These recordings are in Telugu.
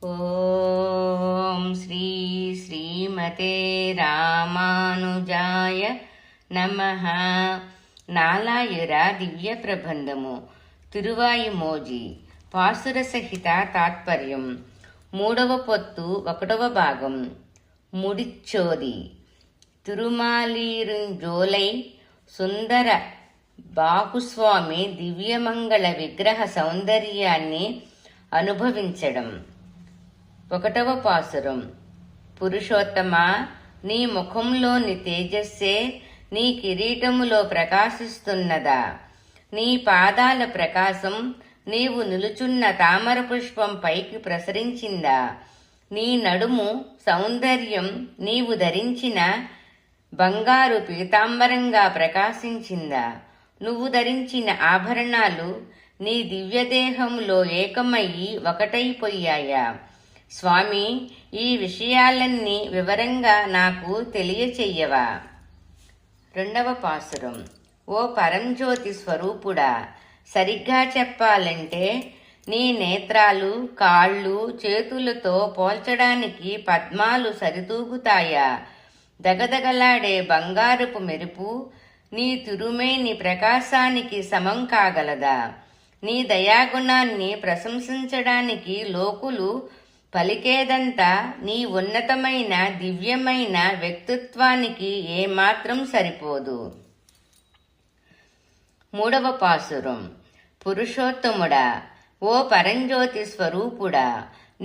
ఓం శ్రీ శ్రీమతే రామానుజాయ నమః. నాలాయుర దివ్య ప్రబంధము తిరువాయిమోజి పాసుర సహిత తాత్పర్యం. 3వ పొత్తు 1వ భాగం. ముడిచ్చోది తిరుమాలీరుంజోలై సుందర బాహుస్వామి దివ్యమంగళ విగ్రహ సౌందర్యాన్ని అనుభవించడం. 1వ పాసురం. పురుషోత్తమా, నీ ముఖంలోని తేజస్సే నీ కిరీటములో ప్రకాశిస్తున్నదా? నీ పాదాల ప్రకాశం నీవు నిలుచున్న తామర పుష్పం పైకి ప్రసరించిందా? నీ నడుము సౌందర్యం నీవు ధరించిన బంగారు పీతాంబరంగా ప్రకాశించిందా? నువ్వు ధరించిన ఆభరణాలు నీ దివ్యదేహంలో ఏకమయ్యి ఒకటైపోయాయా? స్వామి, ఈ విషయాలన్నీ వివరంగా నాకు తెలియచెయ్యవా? 2వ పాసురం. ఓ పరంజ్యోతి స్వరూపుడా, సరిగ్గా చెప్పాలంటే నీ నేత్రాలు కాళ్ళు చేతులతో పోల్చడానికి పద్మాలు సరితూగుతాయా? దగదగలాడే బంగారపు మెరుపు నీ తిరుమేని ప్రకాశానికి సమం కాగలదా? నీ దయాగుణాన్ని ప్రశంసించడానికి లోకులు పలికేదంతా నీ ఉన్నతమైన దివ్యమైన వ్యక్తిత్వానికి ఏమాత్రం సరిపోదు. 3వ పాసురం. పురుషోత్తముడా, ఓ పరంజ్యోతి స్వరూపుడా,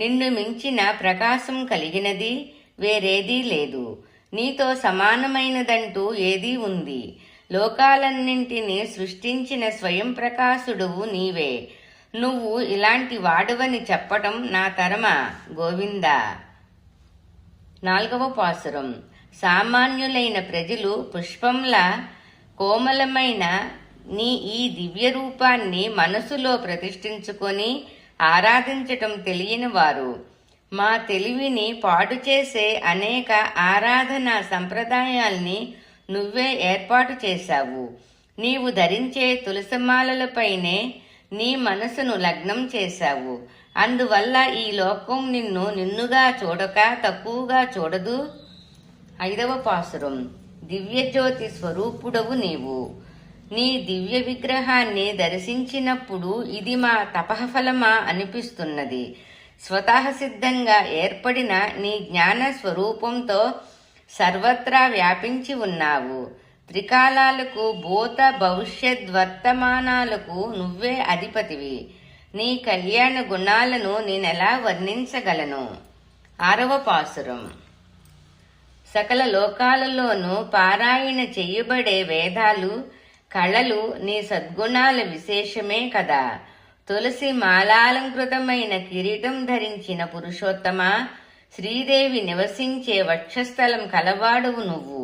నిన్ను మించిన ప్రకాశం కలిగినది వేరేదీ లేదు. నీతో సమానమైనదంటూ ఏదీ ఉంది? లోకాలన్నింటినీ సృష్టించిన స్వయం ప్రకాశుడువు నీవే. నువ్వు ఇలాంటి వాడువని చెప్పటం నా తరమా గోవిందా. 4వ పాసురం. సామాన్యులైన ప్రజలు పుష్పంలా కోమలమైన నీ ఈ దివ్య రూపాన్ని మనసులో ప్రతిష్ఠించుకొని ఆరాధించటం తెలియని వారు. మా తెలివిని పాడు చేసే అనేక ఆరాధనా సంప్రదాయాల్ని నువ్వే ఏర్పాటు చేశావు. నీవు ధరించే తులసిమాలలపైనే నీ మనసును లగ్నం చేశావు. అందువల్ల ఈ లోకం నిన్నుగా చూడక తక్కువగా చూడదు. 5వ పాసురం. దివ్యజ్యోతి స్వరూపుడవు నీవు. నీ దివ్య విగ్రహాన్ని దర్శించినప్పుడు ఇది మా తపఫలమా అనిపిస్తున్నది. స్వతఃసిద్ధంగా ఏర్పడిన నీ జ్ఞాన స్వరూపంతో సర్వత్రా వ్యాపించి ఉన్నావు. త్రికాలాలకు భూత భవిష్యద్వర్తమానాలకు నువ్వే అధిపతివి. నీ కళ్యాణ గుణాలను నేనెలా వర్ణించగలను? 6వ పాసురం. సకల లోకాలలోనూ పారాయణ చెయ్యబడే వేదాలు కళలు నీ సద్గుణాల విశేషమే కదా. తులసి మాలాలంకృతమైన కిరీటం ధరించిన పురుషోత్తమా, శ్రీదేవి నివసించే వక్షస్థలం కలవాడువు నువ్వు.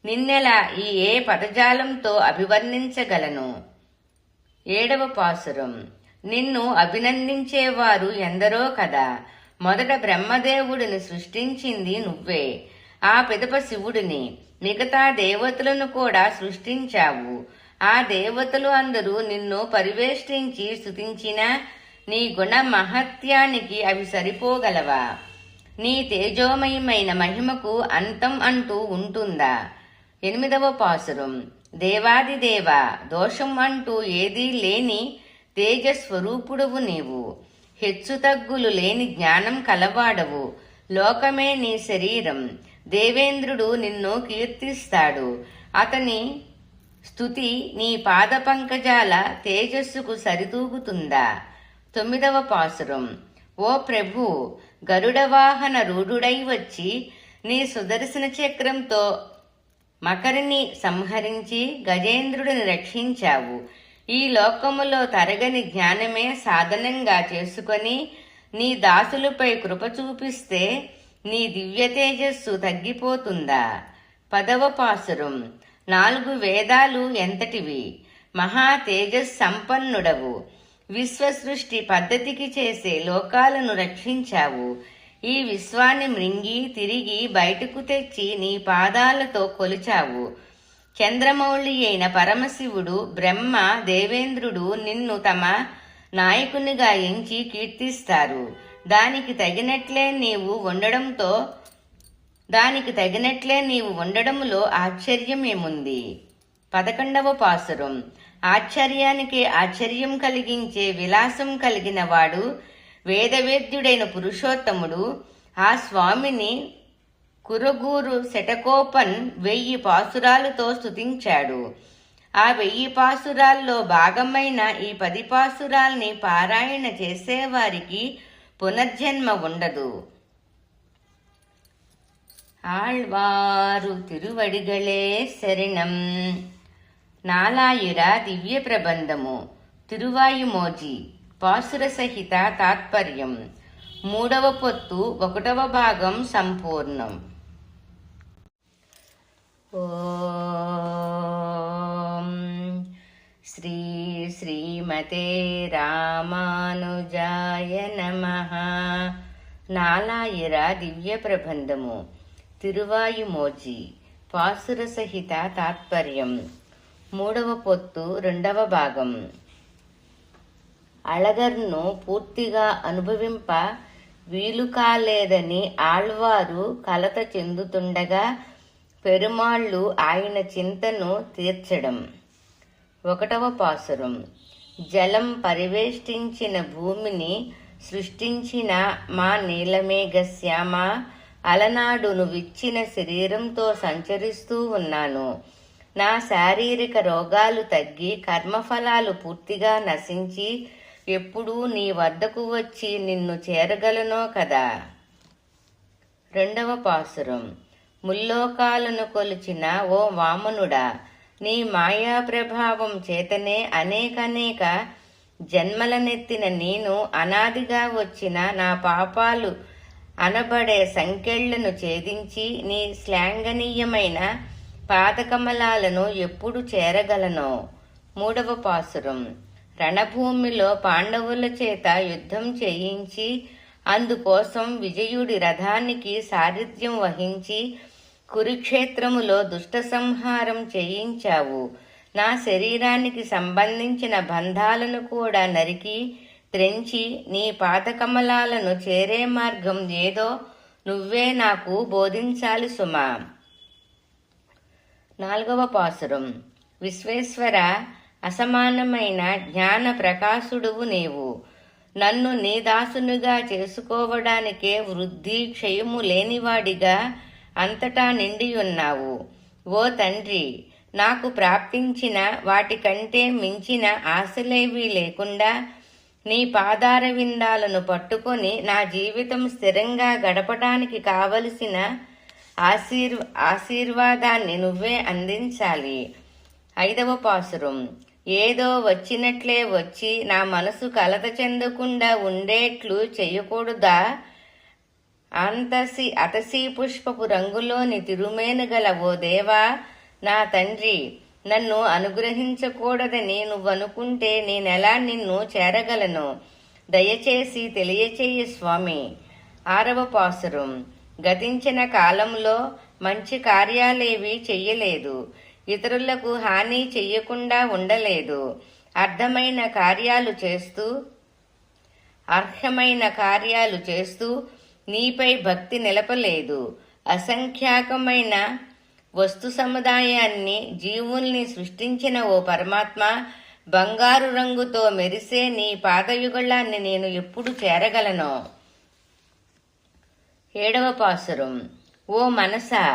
నిన్నెలా ఏ పదజాలంతో అభివర్ణించగలను? 7వ పాసురం. నిన్ను అభినందించేవారు ఎందరో కదా. మొదట బ్రహ్మదేవుడిని సృష్టించింది నువ్వే. ఆ పిదప శివుడిని, మిగతా దేవతలను కూడా సృష్టించావు. ఆ దేవతలు అందరూ నిన్ను పరివేష్టించి స్తుతించినా నీ గుణ మహత్యానికి అవి సరిపోగలవా? నీ తేజోమయమైన మహిమకు అంతం అంటూ ఉంటుందా? 8వ పాసురం. దేవాదిదేవ, దోషం అంటూ ఏదీ లేని తేజస్వరూపుడవు నీవు. హెచ్చుతగ్గులు లేని జ్ఞానం కలవాడవు. లోకమే నీ శరీరం. దేవేంద్రుడు నిన్ను కీర్తిస్తాడు. అతని స్తుతి నీ పాద పంకజాల తేజస్సుకు సరితూగుతుందా? 9వ పాసురం. ఓ ప్రభు, గరుడవాహన రూఢుడై వచ్చి నీ సుదర్శన చక్రంతో మకరిని సంహరించి గజేంద్రుడిని రక్షించావు. ఈ లోకములో తరగని జ్ఞానమే సాధనంగా చేసుకొని నీ దాసులపై కృప చూపిస్తే నీ దివ్య తేజస్సు తగ్గిపోతుందా? 10వ పాసురం. 4 వేదాలు ఎంతటివి? మహా తేజస్ సంపన్నుడవు. విశ్వసృష్టి పద్ధతికి చేసే లోకాలను రక్షించావు. ఈ విశ్వాన్ని మృంగి తిరిగి బయటకు తెచ్చి నీ పాదాలతో కొలిచావు. చంద్రమౌళి అయిన పరమశివుడు, బ్రహ్మ, దేవేంద్రుడు నిన్ను తమ నాయకునిగా ఎంచి కీర్తిస్తారు. దానికి తగినట్లే నీవు ఉండడంలో ఆశ్చర్యమేముంది. 11వ పాసురం. ఆశ్చర్యానికి ఆశ్చర్యం కలిగించే విలాసం కలిగిన వాడు వేదవేద్యుడైన పురుషోత్తముడు. ఆ స్వామిని కురగూరు శటకోపన్ 1000 పాసురాలతో స్తుతించాడు. ఆ 1000 పాసురాల్లో భాగమైన ఈ 10 పాసురాల్ని పారాయణ చేసేవారికి పునర్జన్మ ఉండదు. ఆళ్వారు తిరువడిగళే శరణం. నాలాయిర దివ్య ప్రబంధము తిరువాయుమోజి పాసుర సహిత తాత్పర్యం. 3వ పొత్తు 1వ భాగం సంపూర్ణం. ఓం శ్రీ శ్రీమతే రామానుజాయ నమః. నాలాయిర దివ్య ప్రబంధము తిరువాయుమోజి పాసుర సహిత తాత్పర్యం. 3వ పొత్తు 2వ భాగం. అళగర్ను పూర్తిగా అనుభవింప వీలు కాలేదని ఆళ్వారు కలత చెందుతుండగా పెరుమాళ్ళు ఆయన చింతను తీర్చడం. 1వ పాసురం. జలం పరివేష్టించిన భూమిని సృష్టించిన మా నీలమేఘశ్యామ, అలనాడు నువ్విచ్చిన శరీరంతో సంచరిస్తూ ఉన్నాను. నా శారీరక రోగాలు తగ్గి కర్మఫలాలు పూర్తిగా నశించి ఎప్పుడూ నీ వద్దకు వచ్చి నిన్ను చేరగలనో కదా. 2వ పాసురం. ముల్లోకాలను కొలిచిన ఓ వామనుడా, నీ మాయా ప్రభావం చేతనే అనేకనేక జన్మలనెత్తిన నేను అనాదిగా వచ్చిన నా పాపాలు అనబడే సంకెళ్లను ఛేదించి నీ శ్లాఘనీయమైన పాదకమలాలను ఎప్పుడు చేరగలనో. 3వ పాసురం. రణభూమిలో పాండవుల చేత యుద్ధం చేయించి అందుకోసం విజయుడి రథానికి సారథ్యం వహించి కురుక్షేత్రములో దుష్ట సంహారం చేయించావు. నా శరీరానికి సంబంధించిన బంధాలను కూడా నరికి త్రెంచి నీ పాదకమలాలను చేరే మార్గం ఏదో నువ్వే నాకు బోధించాలి సుమా. 4వ పాసురం. విశ్వేశ్వర, అసమానమైన జ్ఞాన ప్రకాశుడువు నీవు. నన్ను నీ దాసునిగా చేసుకోవడానికే వృద్ధి క్షయము లేనివాడిగా అంతటా నిండియున్నావు. ఓ తండ్రి, నాకు ప్రాప్తించిన వాటికంటే మించిన ఆశలేవీ లేకుండా నీ పాదార విందాలను పట్టుకొని నా జీవితం స్థిరంగా గడపడానికి కావలసిన ఆశీర్వాదాన్ని నువ్వే అందించాలి. 5వ పాసురం. ఏదో వచ్చినట్లే వచ్చి నా మనసు కలత చెందకుండా ఉండేట్లు చెయ్యకూడదా? అతసీ పుష్పపు రంగులోని తిరుమేనుగల ఓ దేవా, నా తండ్రి, నన్ను అనుగ్రహించకూడదని నువ్వనుకుంటే నేనెలా నిన్ను చేరగలను? దయచేసి తెలియచేయి స్వామి. 6వ పాసురం. గతించిన కాలంలో మంచి కార్యాలేవీ చెయ్యలేదు, ఇతరులకు హాని చెయ్యకుండా ఉండలేదు, అర్హమైన కార్యాలు చేస్తూ నీపై భక్తి నిలపలేదు, అసంఖ్యాకమైన వస్తు సముదాయాన్ని జీవుల్ని సృష్టించిన ఓ పరమాత్మ, బంగారు రంగుతో మెరిసే నీ పాదయుగళాన్ని నేను ఎప్పుడు చేరగలను? 7వ పాసురం. ఓ మనసా,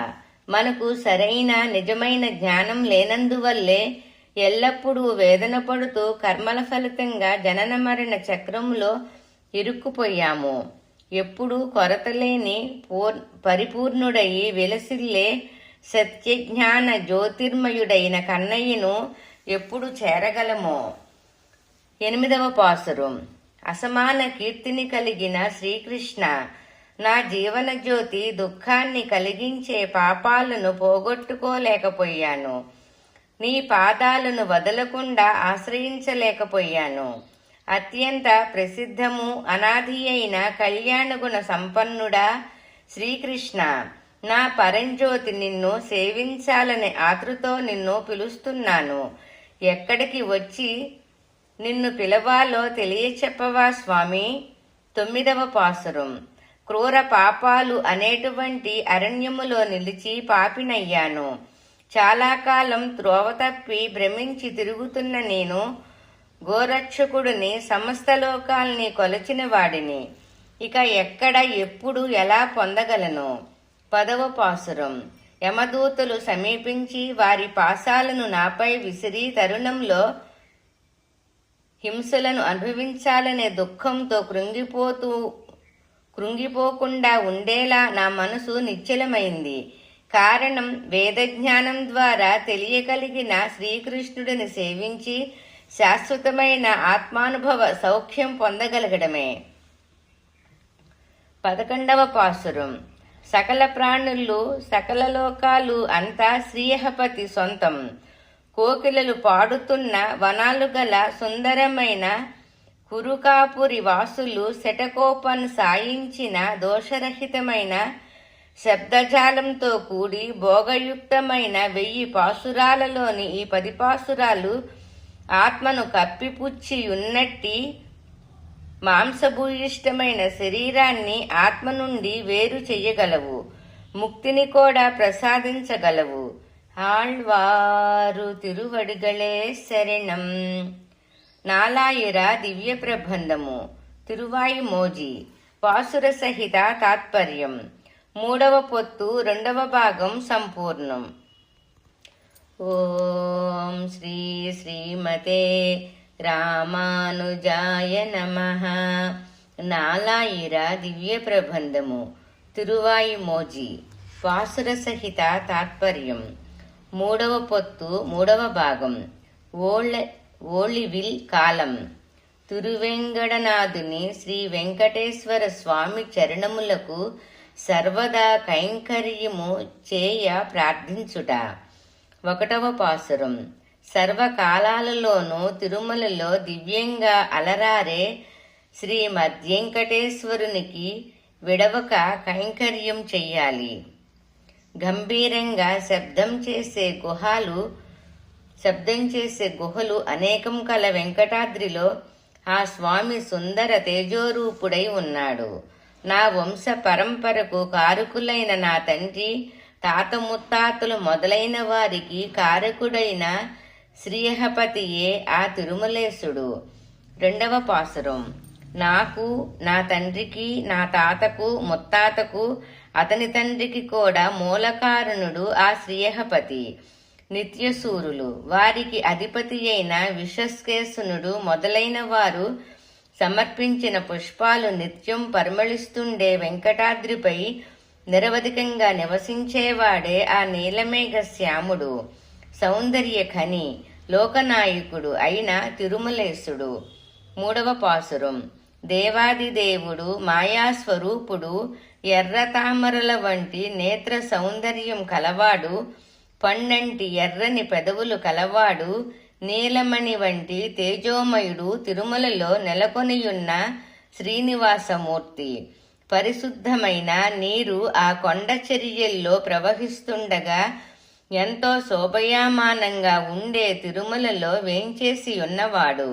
మనకు సరైన నిజమైన జ్ఞానం లేనందువల్లే ఎల్లప్పుడూ వేదన పడుతూ కర్మల ఫలితంగా జనన మరణ చక్రంలో ఇరుక్కుపోయాము. ఎప్పుడూ కొరతలేని పరిపూర్ణుడయి విలసిల్లే సత్యజ్ఞాన జ్యోతిర్మయుడైన కన్నయ్యను ఎప్పుడు చేరగలమో. 8వ పాసురం. అసమాన కీర్తిని కలిగిన శ్రీకృష్ణ, నా జీవన జ్యోతి దుఃఖాన్ని కలిగించే పాపాలను పోగొట్టుకోలేకపోయాను. నీ పాదాలను వదలకుండా ఆశ్రయించలేకపోయాను. అత్యంత ప్రసిద్ధము అనాది అయిన కళ్యాణగుణ సంపన్నుడా శ్రీకృష్ణ, నా పరంజ్యోతి నిన్ను సేవించాలనే ఆతృతో నిన్ను పిలుస్తున్నాను. ఎక్కడికి వచ్చి నిన్ను పిలవాలో తెలియచెప్పవా స్వామి? 9వ పాసురం. క్రూర పాపాలు అనేటువంటి అరణ్యములో నిలిచి పాపినయ్యాను. చాలా కాలం త్రోవ తప్పి భ్రమించి తిరుగుతున్న నేను గోరక్షకుడిని, సమస్త లోకాల్ని కొలచిన వాడిని. ఇక ఎక్కడ, ఎప్పుడు, ఎలా పొందగలను? 10వ పాసురం. యమదూతలు సమీపించి వారి పాశాలను నాపై విసిరి తరుణంలో హింసలను అనుభవించాలనే దుఃఖంతో కృంగిపోకుండా ఉండేలా నా మనసు నిశ్చలమైంది. కారణం, వేదజ్ఞానం ద్వారా తెలియగలిగిన శ్రీకృష్ణుడిని సేవించి శాశ్వతమైన ఆత్మానుభవ సౌఖ్యం పొందగలగడమే. 11వ పాసురం. సకల ప్రాణులు, సకల లోకాలు అంతా శ్రీహపతి సొంతం. కోకిలలు పాడుతున్న వనాలు గల సుందరమైన కురుకాపురి వాసులు శటకోపన్ సాయించిన దోషరహితమైన శబ్దజాలంతో కూడి భోగయుక్తమైన 1000 పాసురాలలోని ఈ 10 పాసురాలు ఆత్మను కప్పిపుచ్చియున్నట్టి మాంసభూయిష్టమైన శరీరాన్ని ఆత్మ నుండి వేరు చెయ్యగలవు. ముక్తిని కూడా ప్రసాదించగలవు. ఆళ్వారు తిరువడిగళే శరణం. నాలాయిర దివ్య ప్రబంధము. తిరువాయిమోజి. పాసుర సహిత తాత్పర్యం. 3వ పొత్తు 2వ భాగం సంపూర్ణం. ఓం శ్రీ శ్రీమతే రామానుజాయ నమః. నాలాయిర దివ్య ప్రబంధము. తిరువాయిమోజి. పాసుర సహిత తాత్పర్యం. 3వ పొత్తు 3వ భాగం. ఓళివిల్ కాలం. తిరువెంగడనాథుని శ్రీ వెంకటేశ్వర స్వామి చరణములకు సర్వదా కైంకర్యము చేయ ప్రార్థించుట. 1వ పాసురం. సర్వకాలాలలోనూ తిరుమలలో దివ్యంగా అలరారే శ్రీ మద్వెంకటేశ్వరునికి విడవక కైంకర్యం చెయ్యాలి. గంభీరంగా శబ్దం చేసే గుహలు అనేకం కల వెంకటాద్రిలో ఆ స్వామి సుందర తేజోరూపుడై ఉన్నాడు. నా వంశ పరంపరకు కారకులైన నా తండ్రి, తాత ముత్తాతలు మొదలైన వారికి కారకుడైన శ్రీహపతియే ఆ తిరుమలేశుడు. 2వ పాసురం. నాకు, నా తండ్రికి, నా తాతకు, ముత్తాతకు, అతని తండ్రికి కూడా మూలకారణుడు ఆ శ్రీహపతి. నిత్యసూరులు, వారికి అధిపతి అయిన విశ్వస్కేశనుడు మొదలైన వారు సమర్పించిన పుష్పాలు నిత్యం పరిమళిస్తుండే వెంకటాద్రిపై నిరవధికంగా నివసించేవాడే ఆ నీలమేఘ శ్యాముడు, సౌందర్య ఖని, లోకనాయకుడు అయిన తిరుమలేశుడు. 3వ పాసురం. దేవాదిదేవుడు, మాయాస్వరూపుడు, ఎర్ర తామరల వంటి నేత్ర సౌందర్యం కలవాడు, పండంటి ఎర్రని పెదవులు కలవాడు, నీలమణి వంటి తేజోమయుడు తిరుమలలో నెలకొనియున్న శ్రీనివాసమూర్తి. పరిశుద్ధమైన నీరు ఆ కొండ చర్యల్లో ప్రవహిస్తుండగా ఎంతో శోభయామానంగా ఉండే తిరుమలలో వేంచేసి ఉన్నవాడు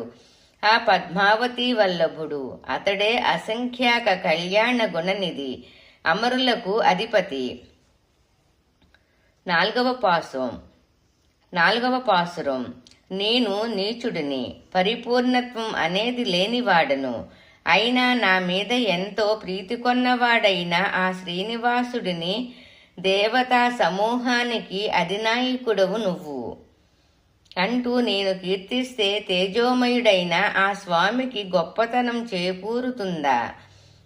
ఆ పద్మావతి వల్లభుడు. అతడే అసంఖ్యాక కళ్యాణ గుణనిధి, అమరులకు అధిపతి. 4వ పాసురం. నేను నీచుడిని, పరిపూర్ణత్వం అనేది లేనివాడను. అయినా నా మీద ఎంతో ప్రీతి కొన్నవాడైన ఆ శ్రీనివాసుడిని, దేవతా సమూహానికి అధినాయకుడవు నువ్వు అంటూ నేను కీర్తిస్తే తేజోమయుడైన ఆ స్వామికి గొప్పతనం చేకూరుతుందా?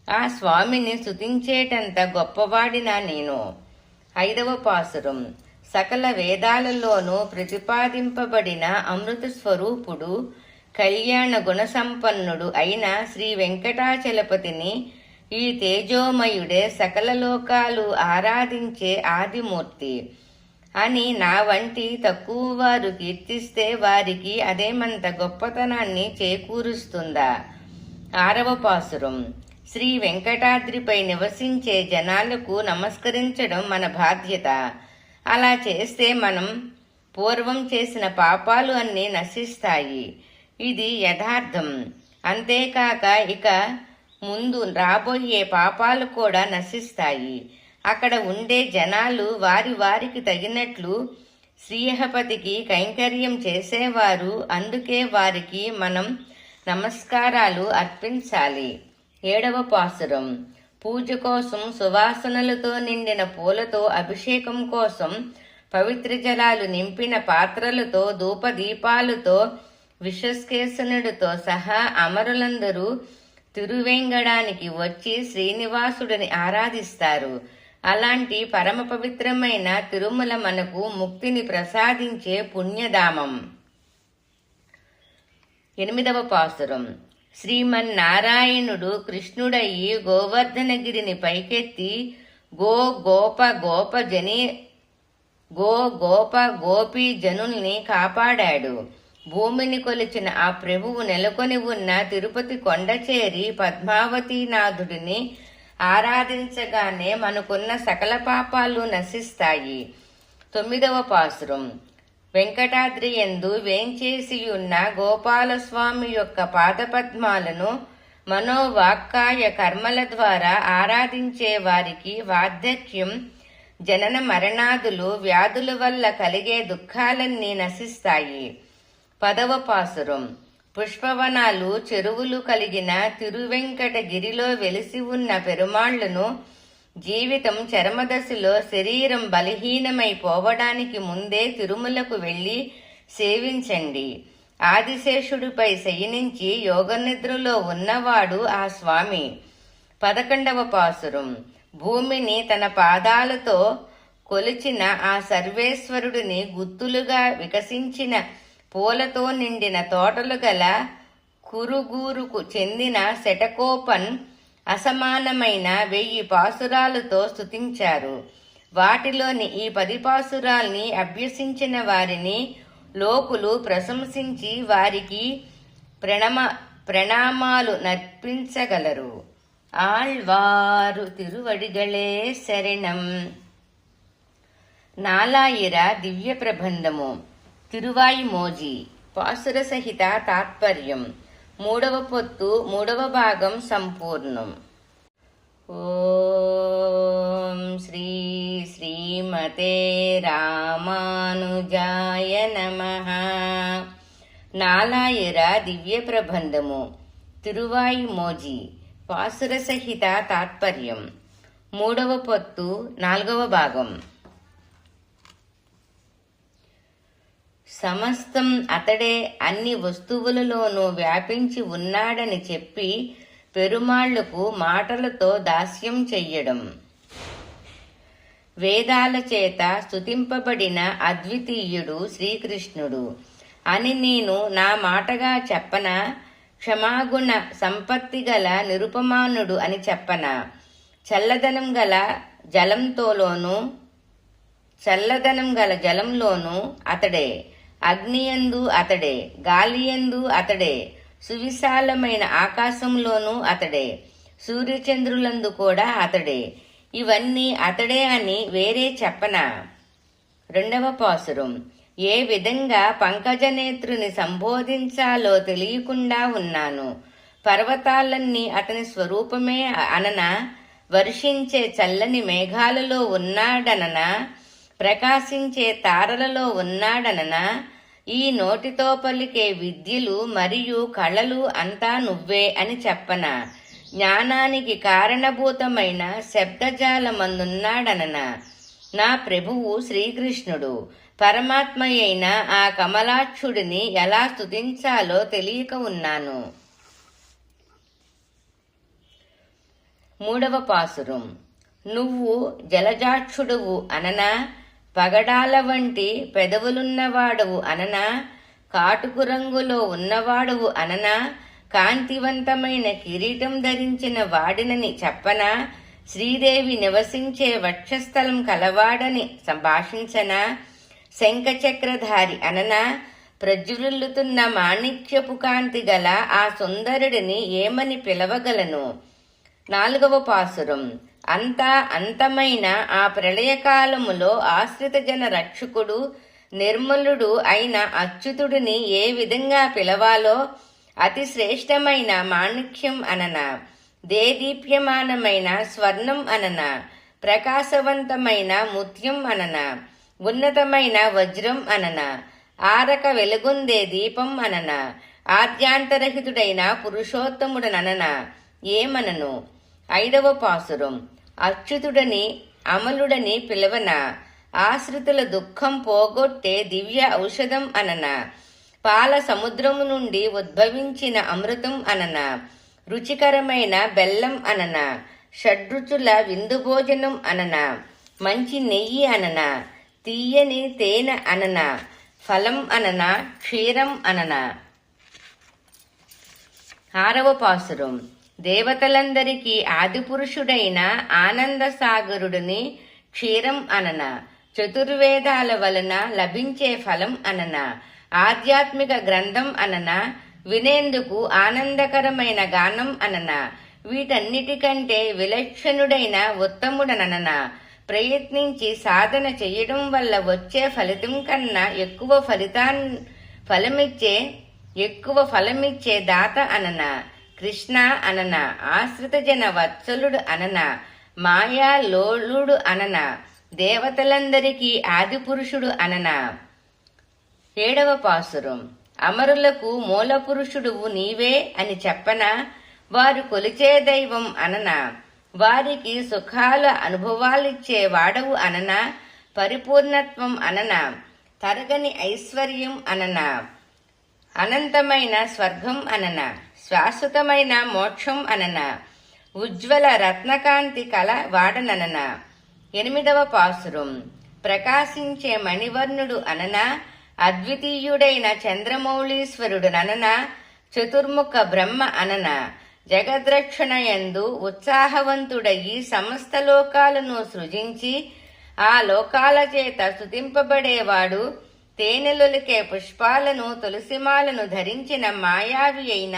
ఆ స్వామిని స్తుతించేటంత గొప్పవాడినా నేను? 5వ పాసురం. సకల వేదాలలోనూ ప్రతిపాదింపబడిన అమృత స్వరూపుడు, కళ్యాణ గుణసంపన్నుడు అయిన శ్రీ వెంకటాచలపతిని ఈ తేజోమయుడే సకల లోకాలు ఆరాధించే ఆదిమూర్తి అని నా వంటి తక్కువ వారు కీర్తిస్తే వారికి అదేమంత గొప్పతనాన్ని చేకూరుస్తుందా? 6వ పాసురం. శ్రీ వెంకటాద్రిపై నివసించే జనాలకు నమస్కరించడం మన బాధ్యత. అలా చేస్తే మనం పూర్వం చేసిన పాపాలు అన్నీ నశిస్తాయి. ఇది యథార్థం. అంతేకాక ఇక ముందు రాబోయే పాపాలు కూడా నశిస్తాయి. అక్కడ ఉండే జనాలు వారికి తగినట్లు శ్రీహపతికి కైంకర్యం చేసేవారు. అందుకే వారికి మనం నమస్కారాలు అర్పించాలి. 7వ పాసురం. పూజ కోసం సువాసనలతో నిండిన పూలతో, అభిషేకం కోసం పవిత్ర జలాలు నింపిన పాత్రలతో, ధూపదీపాలతో, విశ్వస్కేశనుడితో సహా అమరులందరూ తిరువేంగడానికి వచ్చి శ్రీనివాసుడిని ఆరాధిస్తారు. అలాంటి పరమ పవిత్రమైన తిరుమల మనకు ముక్తిని ప్రసాదించే పుణ్యధామం. 8వ పాసురం. శ్రీమన్నారాయణుడు కృష్ణుడయ్యి గోవర్ధనగిరిని పైకెత్తి గోప గోపీ జనుల్ని కాపాడాడు. భూమిని కొలిచిన ఆ ప్రభువు నెలకొని ఉన్న తిరుపతి కొండ చేరి పద్మావతీనాథుడిని ఆరాధించగానే మనకున్న సకల పాపాలు నశిస్తాయి. 9వ పాసురం. వెంకటాద్రి యందు వేంచేసియున్న గోపాలస్వామి యొక్క పాదపద్మాలను మనోవాక్కాయ కర్మల ద్వారా ఆరాధించే వారికి వార్ధక్యం, జనన మరణాదులు, వ్యాధుల వల్ల కలిగే దుఃఖాలన్నీ నశిస్తాయి. 10వ పాసురం. పుష్పవనాలు, చెరువులు కలిగిన తిరువెంకటగిరిలో వెలిసి ఉన్న పెరుమాళ్లను జీవితం చరమదశలో శరీరం బలహీనమైపోవడానికి ముందే తిరుమలకు వెళ్లి సేవించండి. ఆదిశేషుడిపై శయనించి యోగనిద్రలో ఉన్నవాడు ఆ స్వామి. 11వ పాసురం. భూమిని తన పాదాలతో కొలిచిన ఆ సర్వేశ్వరుడిని గుత్తులుగా వికసించిన పూలతో నిండిన తోటలు గల కురుగూరుకు చెందిన శటకోపన్ అసమానమైన 1000 పాసురాలతో స్తుతించారు. వాటిలోని ఈ 10 పాసురాల్ని అభ్యసించిన వారిని లోకులు ప్రశంసించి వారికి ప్రణామాలు నర్పించగలరు. ఆళ్వారు తిరువడిగళే శరణం. నాలాయిర దివ్య ప్రబంధము. తిరువాయిమోజి. పాసుర సహిత తాత్పర్యం. 3వ పొత్తు 3వ భాగం సంపూర్ణం. ఓం శ్రీ శ్రీమతే రామానుజాయ నమః. నాలాయిర దివ్య ప్రబంధము. తిరువాయిమోజి. పాసుర సహిత తాత్పర్యం. 3వ పొత్తు 4వ భాగం. సమస్తం అతడే అన్ని వస్తువులలోనూ వ్యాపించి ఉన్నాడని చెప్పి పెరుమాళ్లకు మాటలతో దాస్యం చెయ్యడం. వేదాల చేత స్తుతింపబడిన అద్వితీయుడు శ్రీకృష్ణుడు అని నేను నా మాటగా చెప్పనా? క్షమాగుణ సంపత్తి గల నిరుపమానుడు అని చెప్పనా? చల్లదనం గల జలంలోనూ అతడే, అగ్నియందు అతడే, గాలియందు అతడే, సువిశాలమైన ఆకాశంలోనూ అతడే, సూర్యచంద్రులందు కూడా అతడే. ఇవన్నీ అతడే అని వేరే చెప్పనా? 2వ పాసురం. ఏ విధంగా పంకజనేత్రుని సంబోధించాలో తెలియకుండా ఉన్నాను. పర్వతాలన్నీ అతని స్వరూపమే అననా? వర్షించే చల్లని మేఘాలలో ఉన్నాడననా? ప్రకాశించే తారలలో ఉన్నాడననా? ఈ నోటితో పలికే విద్యలు మరియు కళలు అంతా నువ్వే అని చెప్పనా? జ్ఞానానికి కారణభూతమైన శబ్దజాలమందున్నాడననా? నా ప్రభువు శ్రీకృష్ణుడు పరమాత్మయైన ఆ కమలాక్షుడిని ఎలా స్తుతించాలో తెలియక ఉన్నాను. 3వ పాసురం. నువ్వు జలజాక్షుడువు అననా? పగడాల వంటి పెదవులున్నవాడవు అననా? కాటుకు రంగులో ఉన్నవాడవు అననా? కాంతివంతమైన కిరీటం ధరించిన వాడినని చెప్పనా? శ్రీదేవి నివసించే వక్షస్థలం కలవాడని సంభాషించనా? శంఖచక్రధారి అననా? ప్రజ్వలుతున్న మాణిక్యపు కాంతి గల ఆ సుందరుడిని ఏమని పిలవగలను? 4వ పాసురం. అంతా అంతమైన ఆ ప్రళయకాలములో ఆశ్రిత జన రక్షకుడు నిర్మలుడు అయిన అచ్యుతుడిని ఏ విధంగా పిలవాలో అతి శ్రేష్టమైన మాణిక్యం అననా? దేదీప్యమానమైన స్వర్ణం అనన, ప్రకాశవంతమైన ముత్యం అనన, ఉన్నతమైన వజ్రం అనన, ఆరక వెలుగొందే దీపం అనన, ఆద్యాంతరహితుడైన పురుషోత్తముడనన ఏమనను. 5వ పాసురం. అచ్యుతుడని అమలుడని పిలవన, ఆశ్రితుల దుఃఖం పోగొట్టే దివ్య ఔషధం అనన, పాల సముద్రము నుండి ఉద్భవించిన అమృతం అనన, రుచికరమైన బెల్లం అనన, షడ్రుచుల విందు భోజనం అనన, మంచి నెయ్యి అనన, తీయని తేనె అనన, ఫలం అనన, క్షీరం అనన. 6వ పాసురం. దేవతలందరికీ ఆదిపురుషుడైన ఆనంద సాగరుడిని క్షీరం అనన, చతుర్వేదాల వలన లభించే ఫలం అనన, ఆధ్యాత్మిక గ్రంథం అనన, వినేందుకు ఆనందకరమైన గానం అనన, వీటన్నిటికంటే విలక్షణుడైన ఉత్తముడనన, ప్రయత్నించి సాధన చేయడం వల్ల వచ్చే ఫలితం కన్నా ఎక్కువ ఫలమిచ్చే దాత అనన, కృష్ణ అనన, ఆశ్రిత జన వత్సలుడు అనన, మాయా లోలుడు అనన, దేవతలందరికీ ఆదిపురుషుడు అనన. 7వ పాసురం. అమరులకు మూల పురుషుడువు నీవే అని చెప్పన, వారు కొలిచే దైవం అనన, వారికి సుఖాల అనుభవాలిచ్చే వాడవు అనన, పరిపూర్ణత్వం అనన, తరగని ఐశ్వర్యం అనన, అనంతమైన స్వర్గం అనన, శాశ్వతమైన మోక్షం అనన, ఉజ్వల రత్నకాంతి కల వాడనన. 8వ పాసురం. ప్రకాశించే మణివర్ణుడు అనన, అద్వితీయుడైన చంద్రమౌళీశ్వరుడు ననన, చతుర్ముఖ బ్రహ్మ అనన, జగద్రక్షణయందు ఉత్సాహవంతుడయి సమస్త లోకాలను సృజించి ఆ లోకాల చేత స్తుతింపబడేవాడు, తేనెలొలికే పుష్పాలను తులసిమాలను ధరించిన మాయావి అయిన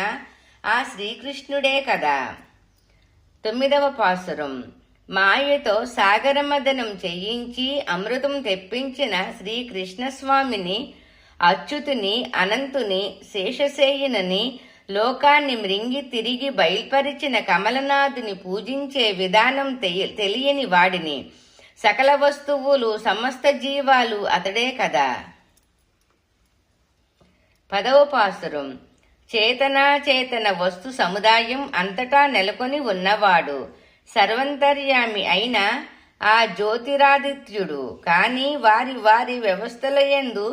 ఆ శ్రీకృష్ణుడే కదా. 9వ పాసురం. మాయతో సాగరమదనం చేయించి అమృతం తెప్పించిన శ్రీకృష్ణస్వామిని, అచ్యుతుని, అనంతుని, శేషశేయుని, లోకాన్ని మృంగి తిరిగి బయల్పరిచిన కమలనాథుని పూజించే విధానం తెలియని వాడిని, సకల వస్తువులు సమస్త జీవాలు అతడే కదా. 10వ పాసురం. చేతన వస్తు సముదాయం అంతటా నెలకొని ఉన్నవాడు, సర్వంతర్యామి అయిన ఆ జ్యోతిరాదిత్యుడు, కాని వారి వ్యవస్థలయందు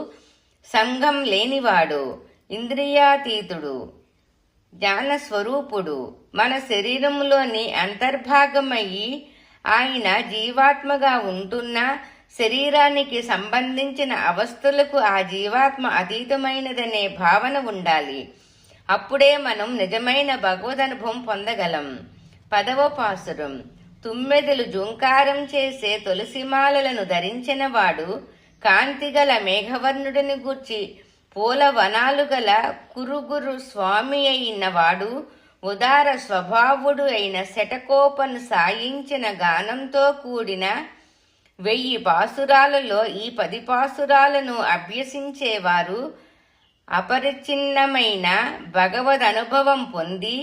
సంఘం లేనివాడు, ఇంద్రియాతీతుడు, జ్ఞానస్వరూపుడు, మన శరీరంలోని అంతర్భాగమయ్యి ఆయన జీవాత్మగా ఉంటున్న శరీరానికి సంబంధించిన అవస్థలకు ఆ జీవాత్మ అతీతమైనదనే భావన ఉండాలి. అప్పుడే మనం నిజమైన భగవదనుభవం పొందగలం. 10వ పాసురం. తుమ్మెదలు జుంకారం చేసే తులసిమాలలను ధరించిన వాడు, కాంతిగల మేఘవర్ణుడిని గూర్చి పూల వనాలు గల కురుగురు స్వామి అయిన వాడు, ఉదార స్వభావుడు అయిన శటకోపను సాయించిన గానంతో కూడిన 1000 పాసురాలలో ఈ 10 పాసురాలను అభ్యసించేవారు అపరిచిన్నమైన భగవదనుభవం పొంది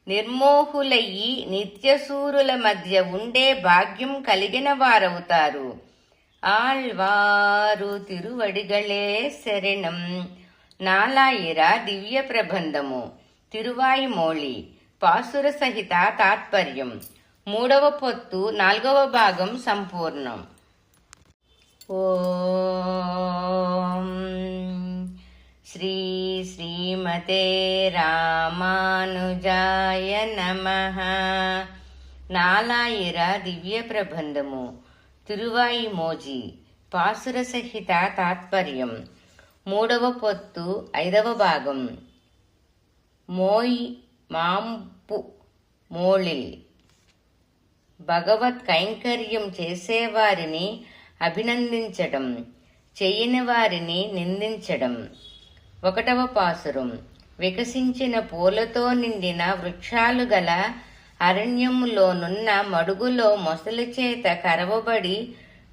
నిర్మోహులయ్యి నిత్యసూరుల మధ్య ఉండే భాగ్యం కలిగిన వారవుతారు. ఆళ్వారు తిరువడిగళే శరణం. నాలాయిర దివ్య ప్రబంధము. తిరువాయిమోళి. పాసుర సహిత తాత్పర్యం. 3వ పొత్తు 4వ భాగం సంపూర్ణం. ఓం శ్రీమతే రామానుజాయ నమః. నాలాయిర దివ్య ప్రబంధము. తిరువాయిమోజి. పాసుర సహిత తాత్పర్యం. 3వ పొత్తు 5వ భాగం. మోయ్ మాంపు మోళిల్. భగవత్ కైంకర్యం చేసేవారిని అభినందించడం, చేయని వారిని నిందించడం. 1వ పాసురం. వికసించిన పూలతో నిండిన వృక్షాలు గల అరణ్యములోనున్న మడుగులో మొసలి చేత కరవబడి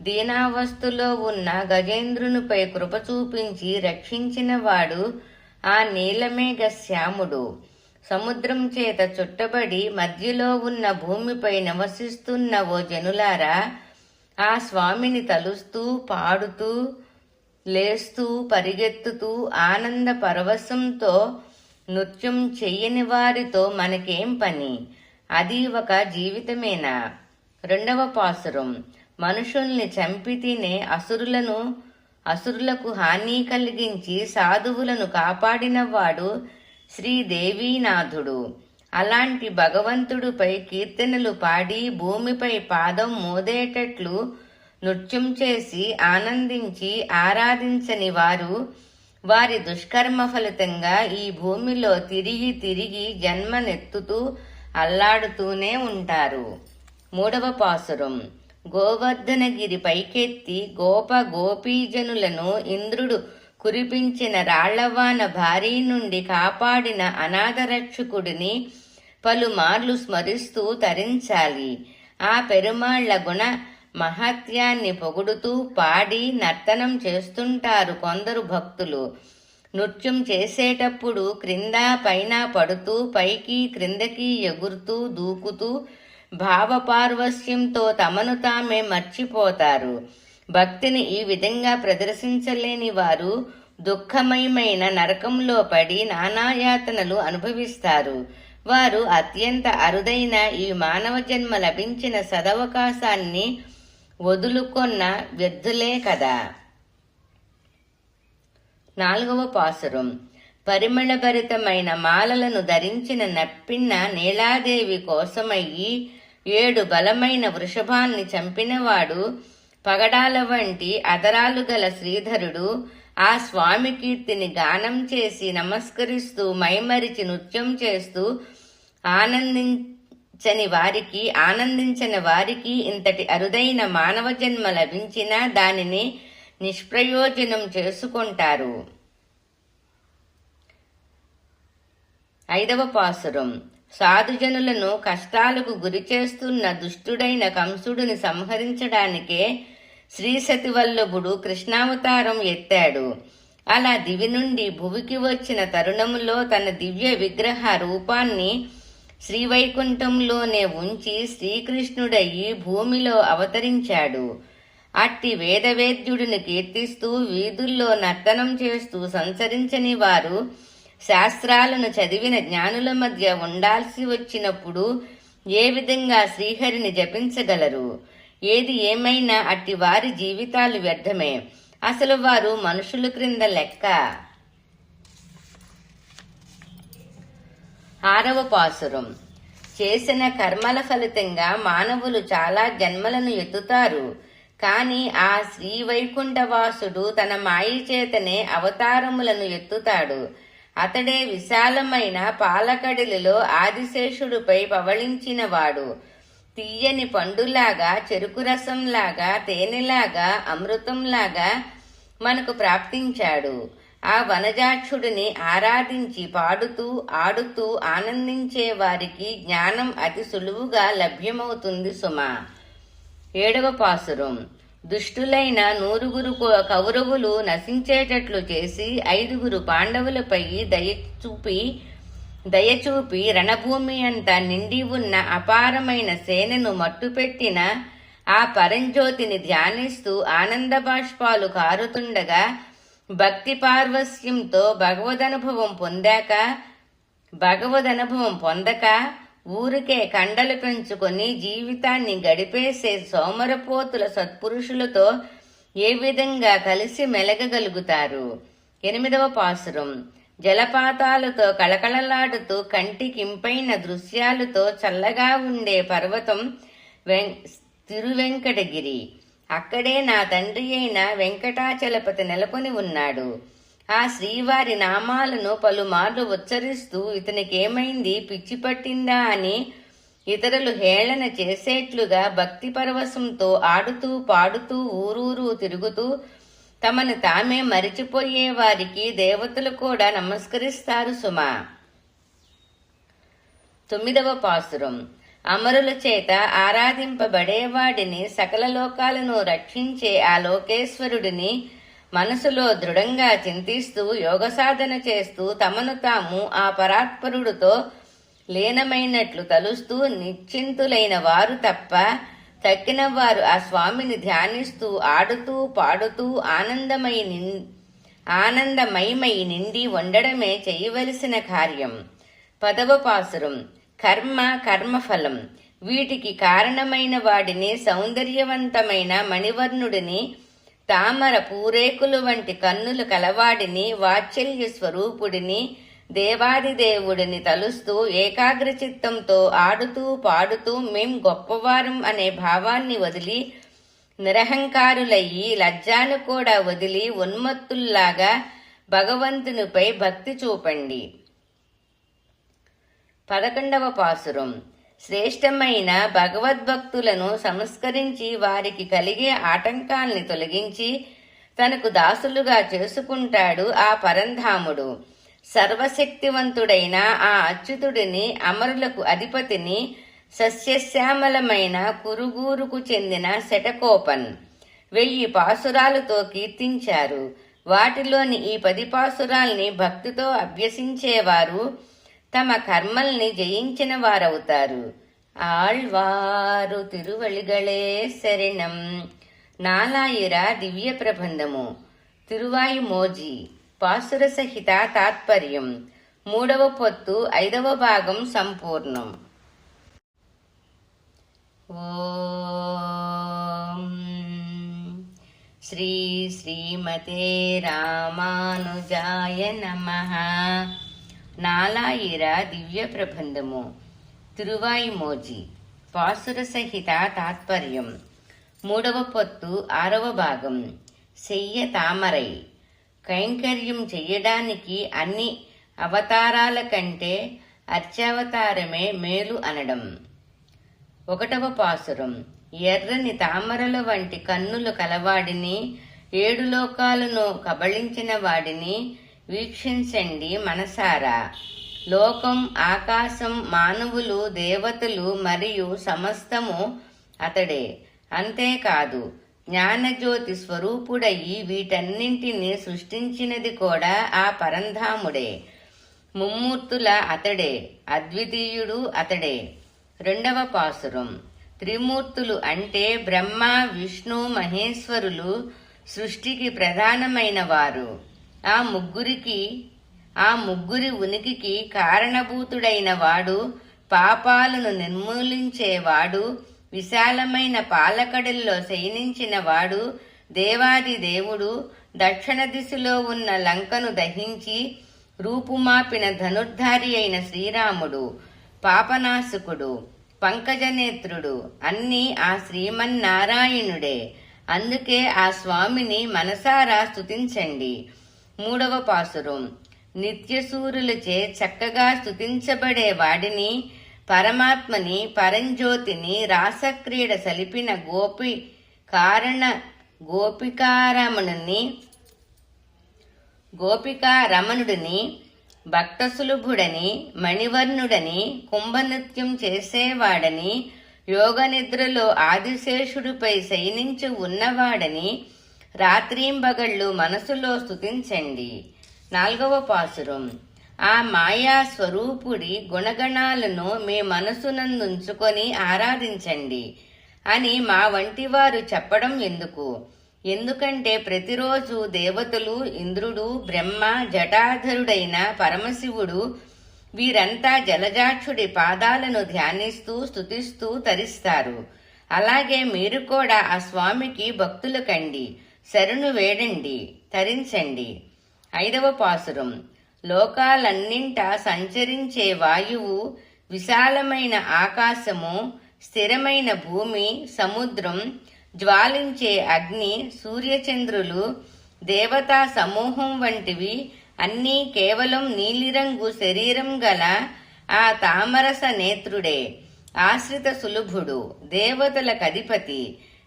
దీనావస్థలో ఉన్న గజేంద్రునిపై కృప చూపించి రక్షించిన వాడు ఆ నీలమేఘ శ్యాముడు. సముద్రం చేత చుట్టబడి మధ్యలో ఉన్న భూమిపై నివసిస్తున్న ఓ జనులారా, ఆ స్వామిని తలుస్తూ పాడుతూ లేస్తూ పరిగెత్తుతూ ఆనంద పరవశంతో నృత్యం చెయ్యని వారితో మనకేం పని? అది ఒక జీవితమేనా? 2వ పాసురం. మనుషుల్ని చంపి తినే అసురులకు హాని కలిగించి సాధువులను కాపాడినవాడు శ్రీదేవీనాథుడు. అలాంటి భగవంతుడిపై కీర్తనలు పాడి భూమిపై పాదం మోదేటట్లు నృత్యం చేసి ఆనందించి ఆరాధించని వారి దుష్కర్మ ఫలితంగా ఈ భూమిలో తిరిగి తిరిగి జన్మనెత్తుతూ అల్లాడుతూనే ఉంటారు. 3వ పాసురం. గోవర్ధనగిరి పైకెత్తి గోపీజనులను ఇంద్రుడు కురిపించిన రాళ్లవాన భారీ నుండి కాపాడిన అనాథరక్షకుడిని పలుమార్లు స్మరిస్తూ తరించాలి. ఆ పెరుమాళ్ల గుణ మహత్యాన్ని పొగుడుతూ పాడి నర్తనం చేస్తుంటారు కొందరు భక్తులు. నృత్యం చేసేటప్పుడు క్రింద పైన పడుతూ పైకి క్రిందకి ఎగురుతూ దూకుతూ భావపార్వశ్యంతో తమను తామే మర్చిపోతారు. భక్తిని ఈ విధంగా ప్రదర్శించలేని వారు దుఃఖమయమైన నరకంలో పడి నానాయాతనలు అనుభవిస్తారు. వారు అత్యంత అరుదైన ఈ మానవ జన్మ లభించిన సదవకాశాన్ని వదులుకొన్న వ్యర్థులే కదా. 4వ పాసురం. పరిమళభరితమైన మాలలను ధరించిన నప్పిన్న నీలాదేవి కోసమయ్యి 7 బలమైన వృషభాల్ని చంపినవాడు పగడాల వంటి అదరాలు గల శ్రీధరుడు. ఆ స్వామి కీర్తిని గానం చేసి నమస్కరిస్తూ మైమరిచి నృత్యం చేస్తూ ఆనందించని వారికి ఇంతటి అరుదైన మానవ జన్మ లభించినా దానిని నిష్ప్రయోజనం చేసుకుంటారు. 5వ పాసురం. సాధుజనులను కష్టాలకు గురి చేస్తున్న దుష్టుడైన కంసుడిని సంహరించడానికే శ్రీసతివల్లభుడు కృష్ణావతారం ఎత్తాడు. అలా దివి నుండి భువికి వచ్చిన తరుణములో తన దివ్య విగ్రహ రూపాన్ని శ్రీవైకుంఠంలోనే ఉంచి శ్రీకృష్ణుడయ్యి భూమిలో అవతరించాడు. అట్టి వేదవేద్యుడిని కీర్తిస్తూ వీధుల్లో నర్తనం చేస్తూ సంచరించని వారు శాస్త్రాలను చదివిన జ్ఞానుల మధ్య ఉండాల్సి వచ్చినప్పుడు ఏ విధంగా శ్రీహరిని జపించగలరు? ఏది ఏమైనా అట్టి వారి జీవితాలు వ్యర్థమే. అసలు వారు మనుషుల క్రింద లెక్క. 6వ పాసురం. చేసిన కర్మల ఫలితంగా మానవులు చాలా జన్మలను ఎత్తుతారు. కాని ఆ శ్రీవైకుంఠవాసుడు తన మాయి చేతనే అవతారములను ఎత్తుతాడు. అతడే విశాలమైన పాలకడలిలో ఆదిశేషుడిపై పవళించినవాడు. తీయని పండులాగా, చెరుకు రసంలాగా, తేనెలాగా, అమృతంలాగా మనకు ప్రాప్తించాడు. ఆ వనజాక్షుడిని ఆరాధించి పాడుతూ ఆడుతూ ఆనందించే వారికి జ్ఞానం అతి సులువుగా లభ్యమవుతుంది సుమా. 7వ పాసురం. దుష్టులైన 100 కౌరవులు నశించేటట్లు చేసి 5 పాండవులపై దయచూపి రణభూమి అంతా నిండి ఉన్న అపారమైన సేనను మట్టుపెట్టిన ఆ పరంజ్యోతిని ధ్యానిస్తూ ఆనంద బాష్పాలు కారుతుండగా భక్తి పార్వశ్యంతో భగవదనుభవం పొందక ఊరికే కండలు పెంచుకొని జీవితాన్ని గడిపేసే సోమరపోతుల సత్పురుషులతో ఏ విధంగా కలిసి మెలగగలుగుతారు? 8వ పాసురం. జలపాతాలతో కళకళలాడుతూ కంటికింపైన దృశ్యాలతో చల్లగా ఉండే పర్వతం తిరువెంకటగిరి. అక్కడే నా తండ్రి అయిన వెంకటాచలపతి నెలకొని ఉన్నాడు. ఆ శ్రీవారి నామాలను పలుమార్లు ఉచ్చరిస్తూ ఇతనికేమైంది, పిచ్చి పట్టిందా అని ఇతరులు హేళన చేసేట్లుగా భక్తి పరవశంతో ఆడుతూ పాడుతూ ఊరూరు తిరుగుతూ తమను తామే మరిచిపోయే వారికి దేవతలు కూడా నమస్కరిస్తారు సుమా. 9వ పాసురం. అమరుల చేత ఆరాధింపబడేవాడిని, సకల లోకాలను రక్షించే ఆ లోకేశ్వరుడిని మనసులో దృఢంగా చింతిస్తూ యోగసాధన చేస్తూ తమను తాము ఆ పరాత్పరుడితో లీనమైనట్లు తలుస్తూ నిశ్చింతులైన వారు తప్ప తక్కిన వారు ఆ స్వామిని ధ్యానిస్తూ ఆడుతూ పాడుతూ ఆనందమయమై నిండి ఉండడమే చేయవలసిన కార్యం. 10వ పాసురం. కర్మ కర్మఫలం. వీటికి కారణమైన వాడిని సౌందర్యవంతమైన మణివర్ణుడిని, తామర పూరేకులు వంటి కన్నులు కలవాడిని, వాత్సల్య స్వరూపుడిని, దేవాదిదేవుడిని తలుస్తూ ఏకాగ్రచిత్తంతో ఆడుతూ పాడుతూ మేం గొప్పవారం అనే భావాన్ని వదిలి నిరహంకారులయ్యి లజ్జాను కూడా వదిలి ఉన్మత్తుల్లాగా భగవంతునిపై భక్తి చూపండి. 11వ పాసురం. శ్రేష్టమైన భగవద్భక్తులను సంస్కరించి వారికి కలిగే ఆటంకాల్ని తొలగించి తనకు దాసులుగా చేసుకుంటాడు ఆ పరంధాముడు. సర్వశక్తివంతుడైన ఆ అచ్యుతుడిని, అమరులకు అధిపతిని, సస్యశ్యామలమైన కురుగూరుకు చెందిన శటకోపన్ 1000 పాసురాలతో కీర్తించారు. వాటిలోని ఈ 10 పాసురాల్ని భక్తితో అభ్యసించేవారు తమ కర్మల్ని జయించిన వారవుతారు. ఆళ్వారు తిరువళిగళే శరణం. నాలాయిర దివ్య ప్రబంధము. తిరువాయిమోజి. పాసుర సహిత తాత్పర్యం. 3వ పొత్తు 5వ భాగం సంపూర్ణం. ఓం శ్రీ శ్రీమతే రామానుజాయ నమః. నాలాయిర దివ్య ప్రబంధము. తిరువాయిమోజి. పాసుర సహిత తాత్పర్యం. 3వ పొత్తు 6వ భాగం. శయ్య తామరై. కైంకర్యం చెయ్యడానికి అన్ని అవతారాల కంటే అర్చావతారమే మేలు అనడం. 1వ పాసురం. ఎర్రని తామరల వంటి కన్నులు కలవాడిని, 7 లోకాలను కబళించిన వాడిని వీక్షించండి మనసారా. లోకం, ఆకాశం, మానవులు, దేవతలు మరియు సమస్తము అతడే. అంతేకాదు జ్ఞానజ్యోతి స్వరూపుడయి వీటన్నింటినీ సృష్టించినది కూడా ఆ పరంధాముడే. ముమ్మూర్తుల అతడే, అద్వితీయుడు అతడే. 2వ పాసురం. త్రిమూర్తులు అంటే బ్రహ్మ, విష్ణు, మహేశ్వరులు సృష్టికి ప్రధానమైన వారు. ఆ ముగ్గురి ఉనికికి కారణభూతుడైన వాడు, పాపాలను నిర్మూలించేవాడు, విశాలమైన పాలకడల్లో శయనించిన వాడు, దేవాది దేవుడు, దక్షిణ దిశలో ఉన్న లంకను దహించి రూపుమాపిన ధనుర్ధారి అయిన శ్రీరాముడు, పాపనాశకుడు, పంకజనేత్రుడు, అన్నీ ఆ శ్రీమన్నారాయణుడే. అందుకే ఆ స్వామిని మనసారా స్తుతించండి. 3వ పాసురం. నిత్యసూరులచే చక్కగా స్తుతించబడే వాడిని, పరమాత్మని, పరంజ్యోతిని, రాసక్రీడ సలిపిన గోపికారమణుడిని, భక్తసులభుడని, మణివర్ణుడని, కుంభనృత్యం చేసేవాడని, యోగనిద్రలో ఆదిశేషుడిపై శయనించి ఉన్నవాడని రాత్రింబగళ్ళు మనసులో స్తుతించండి. 4వ పాసురం. ఆ మాయా స్వరూపుడి గుణగణాలను మీ మనసునందుంచుకొని ఆరాధించండి అని మా వంటి వారు చెప్పడం ఎందుకు? ఎందుకంటే ప్రతిరోజు దేవతలు, ఇంద్రుడు, బ్రహ్మ, జటాధరుడైన పరమశివుడు వీరంతా జలజాక్షుడి పాదాలను ధ్యానిస్తూ స్తుతిస్తూ తరిస్తారు. అలాగే మీరు కూడా ఆ స్వామికి భక్తులు కండి, శరణు వేడండి, తరించండి. 5వ పాసురం. లోకాలన్నింటా సంచరించే వాయువు, విశాలమైన ఆకాశము, స్థిరమైన భూమి, సముద్రం, జ్వాలించే అగ్ని, సూర్యచంద్రులు, దేవతా సమూహం వంటివి అన్నీ కేవలం నీలిరంగు శరీరం గల ఆ తామరస నేత్రుడే. ఆశ్రిత సులభుడు, దేవతలకధిపతి,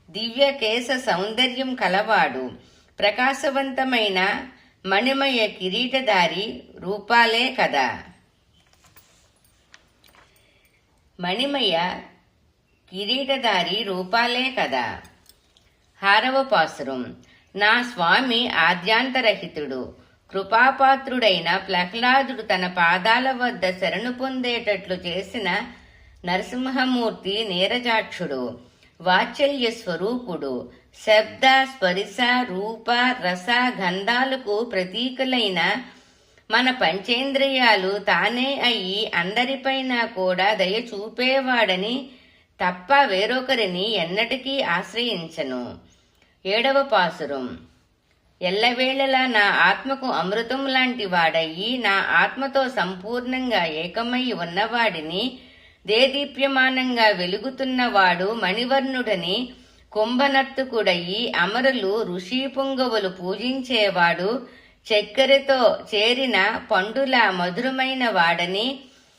దివ్య కేశ సౌందర్యం కలవాడు, ప్రకాశవంతమైన మణిమయ కిరీటధారి రూపాలే కదా. మణిమయ కిరీటధారి రూపాలే కదా. 6వ పాసురం. నా స్వామి ఆద్యాంతరహితుడు. కృపాపాత్రుడైన ప్రహ్లాదుడు తన పాదాల వద్ద శరణు పొందేటట్లు చేసిన నరసింహమూర్తి నీరజాక్షుడు. వాత్సల్య స్వరూపుడు. శబ్ద, స్పరిశ, రూప, రస, గంధాలకు ప్రతీకలైన మన పంచేంద్రియాలు తానే అయి అందరిపైన కూడా దయ చూపేవాడని తప్ప వేరొకరిని ఎన్నటికీ ఆశ్రయించను. 7వ పాసురం. ఎల్లవేళలా నా ఆత్మకు అమృతం లాంటి వాడయి నా ఆత్మతో సంపూర్ణంగా ఏకమై ఉన్నవాడిని, దేదీప్యమానంగా వెలుగుతున్నవాడు, మణివర్ణుడని కుంభనర్తకుడయి అమరులు ఋషి పుంగవులు పూజించేవాడు, చక్కెరతో చేరిన పండుల మధురమైన వాడని,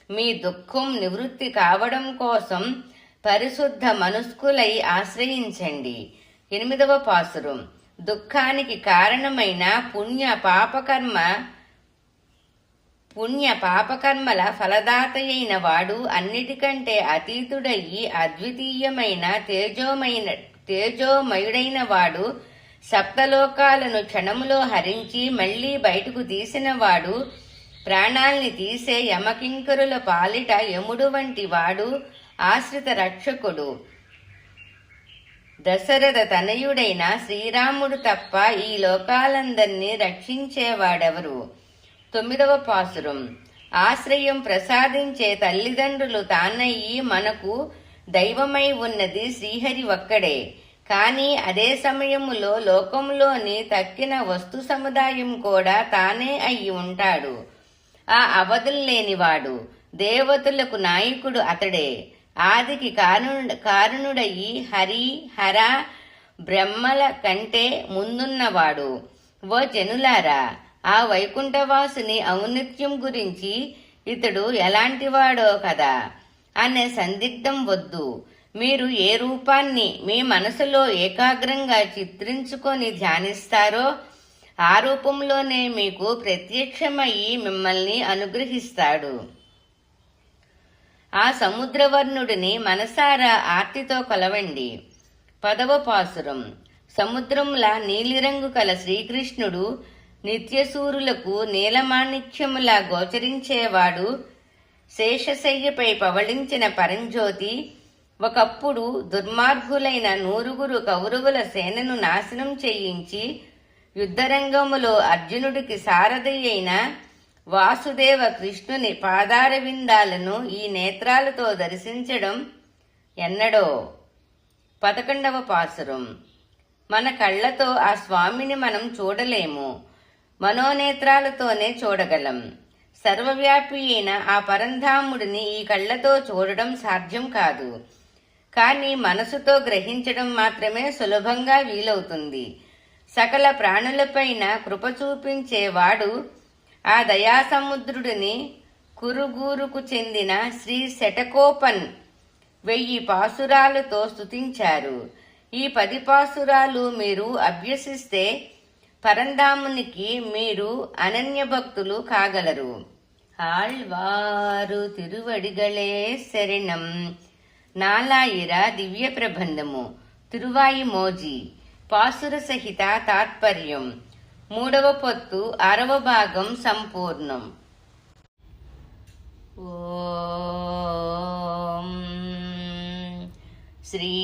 మీ దుఃఖం నివృత్తి కావడం కోసం పరిశుద్ధ మనస్కులై ఆశ్రయించండి. 8వ పాసురం. దుఃఖానికి కారణమైన పుణ్య పాపకర్మల ఫలదాతయైన వాడు, అన్నిటికంటే అతీతుడయి అద్వితీయమైన తేజోమయుడైన వాడు, సప్తలోకాలను క్షణములో హరించి మళ్లీ బయటకు తీసినవాడు, ప్రాణాల్ని తీసే యమకింకరుల పాలిట యముడు వంటి వాడు, ఆశ్రిత రక్షకుడు. దశరథ తనయుడైన శ్రీరాముడు తప్ప ఈ లోకాలందర్నీ రక్షించేవాడెవరు? 9వ పాసురం. ఆశ్రయం ప్రసాదించే తల్లిదండ్రులు తానయ్యి మనకు దైవమై ఉన్నది శ్రీహరి ఒక్కడే. కాని అదే సమయములో లోకంలోని తక్కిన వస్తు సముదాయం కూడా తానే అయి ఉంటాడు. ఆ అవధుల్లేనివాడు. దేవతలకు నాయకుడు అతడే. ఆదికి కారణుడయి హరి, హర, బ్రహ్మల కంటే ముందున్నవాడు. ఓ జనులారా, ఆ వైకుంఠవాసుని ఔన్నత్యం గురించి ఇతడు ఎలాంటివాడో కదా అనే సందిగ్ధం వద్దు. మీరు ఏ రూపాన్ని మీ మనసులో ఏకాగ్రంగా చిత్రించుకొని ధ్యానిస్తారో ఆ రూపంలోనే మీకు ప్రత్యక్షమయ్యి మిమ్మల్ని అనుగ్రహిస్తాడు. ఆ సముద్రవర్ణుడిని మనసారా ఆర్తితో కొలవండి. 10వ పాసురం. సముద్రంలా నీలిరంగు కల శ్రీకృష్ణుడు నిత్యసూరులకు నీలమాణిక్యములా గోచరించేవాడు, శేషశయ్యపై పవళించిన పరంజ్యోతి. ఒకప్పుడు దుర్మార్గులైన 100 కౌరవుల సేనను నాశనం చేయించి యుద్ధరంగములో అర్జునుడికి సారథి అయిన వాసుదేవ కృష్ణుని పాదారవిందాలను ఈ నేత్రాలతో దర్శించడం ఎన్నడో. 11వ పాసురం. మన కళ్లతో ఆ స్వామిని మనం చూడలేము, మనోనేత్రాలతోనే చూడగలం. సర్వవ్యాపి అయిన ఆ పరంధాముడిని ఈ కళ్లతో చూడడం సాధ్యం కాదు. కానీ మనసుతో గ్రహించడం మాత్రమే సులభంగా వీలవుతుంది. సకల ప్రాణులపైన కృప చూపించేవాడు ఆ దయాసముద్రుడిని కురుగూరుకు చెందిన శ్రీ శటకోపన్ 1000 పాసురాలతో స్తుతించారు. ఈ 10 పాసురాలు మీరు అభ్యసిస్తే పరంధామునికి మీరు అనన్య భక్తులు కాగలరు. ఆళ్వారు తిరువడిగళే శరణం. నాలాయిర దివ్య ప్రబంధము. తిరువాయిమోజి. పాసుర సహిత తాత్పర్యం. 3వ పొత్తు 6వ భాగం సంపూర్ణం. ఓం శ్రీ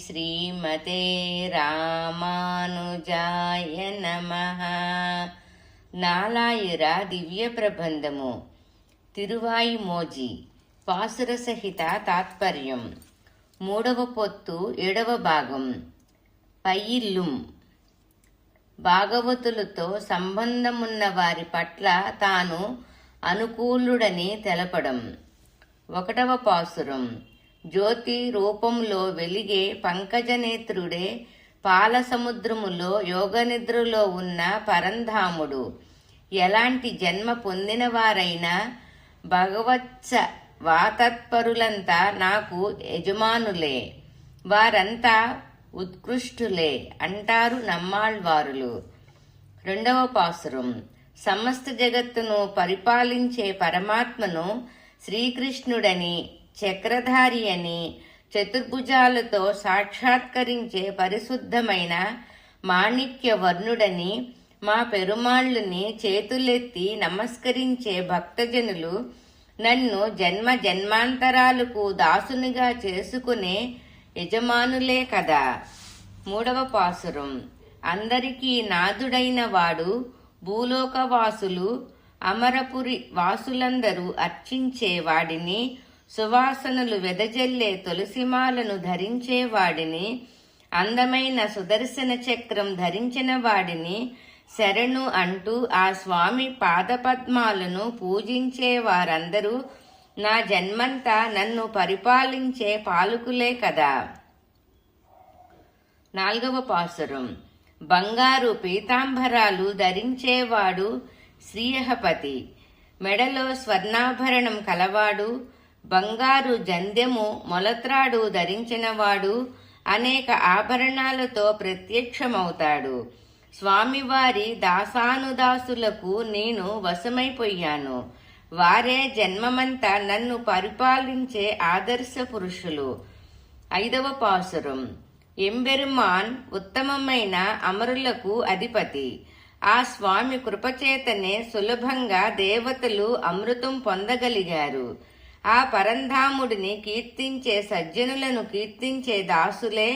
శ్రీమతే రామానుజాయ నమః. నాలాయిర దివ్య ప్రబంధము. తిరువాయిమోజి. పాసుర సహిత తాత్పర్యం. 3వ పొత్తు 7వ భాగం. పయిల్లుం. భాగవతులతో సంబంధమున్న వారి పట్ల తాను అనుకూలుడని తెలపడం. 1వ పాసురం. జ్యోతి రూపంలో వెలిగే పంకజనేత్రుడే పాల సముద్రములో యోగనిద్రలో ఉన్న పరంధాముడు. ఎలాంటి జన్మ పొందిన వారైనా భగవత్స వాతత్పరులంతా నాకు యజమానులే, వారంతా ఉత్కృష్టులే అంటారు నమ్మాళ్వారులు. 2వ పాసురం. సమస్త జగత్తును పరిపాలించే పరమాత్మను శ్రీకృష్ణుడని, చక్రధారి అని, చతుర్భుజాలతో సాక్షాత్కరించే పరిశుద్ధమైన మాణిక్య వర్ణుడని మా పెరుమాళ్ళుని చేతులెత్తి నమస్కరించే భక్తజనులు నన్ను జన్మ జన్మాంతరాలకు దాసునిగా చేసుకునే యజమానులే కదా. 3వ పాసురం. అందరికీ నాథుడైన వాడు భూలోకవాసులు అమరపురి వాసులందరూ అర్చించే వాడిని, సువాసనలు వెదజల్లే తులసిమాలను ధరించే వాడిని, అందమైన సుదర్శన చక్రం ధరించిన వాడిని శరణు అంటూ ఆ స్వామి పాదపద్మాలను పూజించే వారందరూ నా జన్మంతా నన్ను పరిపాలించే పాలకులే కదా. 4వ పాసురం. బంగారు పీతాంబరాలు ధరించేవాడు శ్రీయహపతి, మెడలో స్వర్ణాభరణం కలవాడు, బంగారు జంధ్యము మొలత్రాడు ధరించినవాడు, అనేక ఆభరణాలతో ప్రత్యక్షమవుతాడు. స్వామివారి దాసానుదాసులకు నేను వశమైపోయాను. వారే జన్మమంతా నన్ను పరిపాలించే ఆదర్శ పురుషులు. 5వ పాసురం. ఎంబెరుమాన్ ఉత్తమమైన అమరులకు అధిపతి. ఆ స్వామి కృపచేతనే సులభంగా దేవతలు అమృతం పొందగలిగారు. ఆ పరంధాముడిని కీర్తించే సజ్జనులను కీర్తించే దాసులే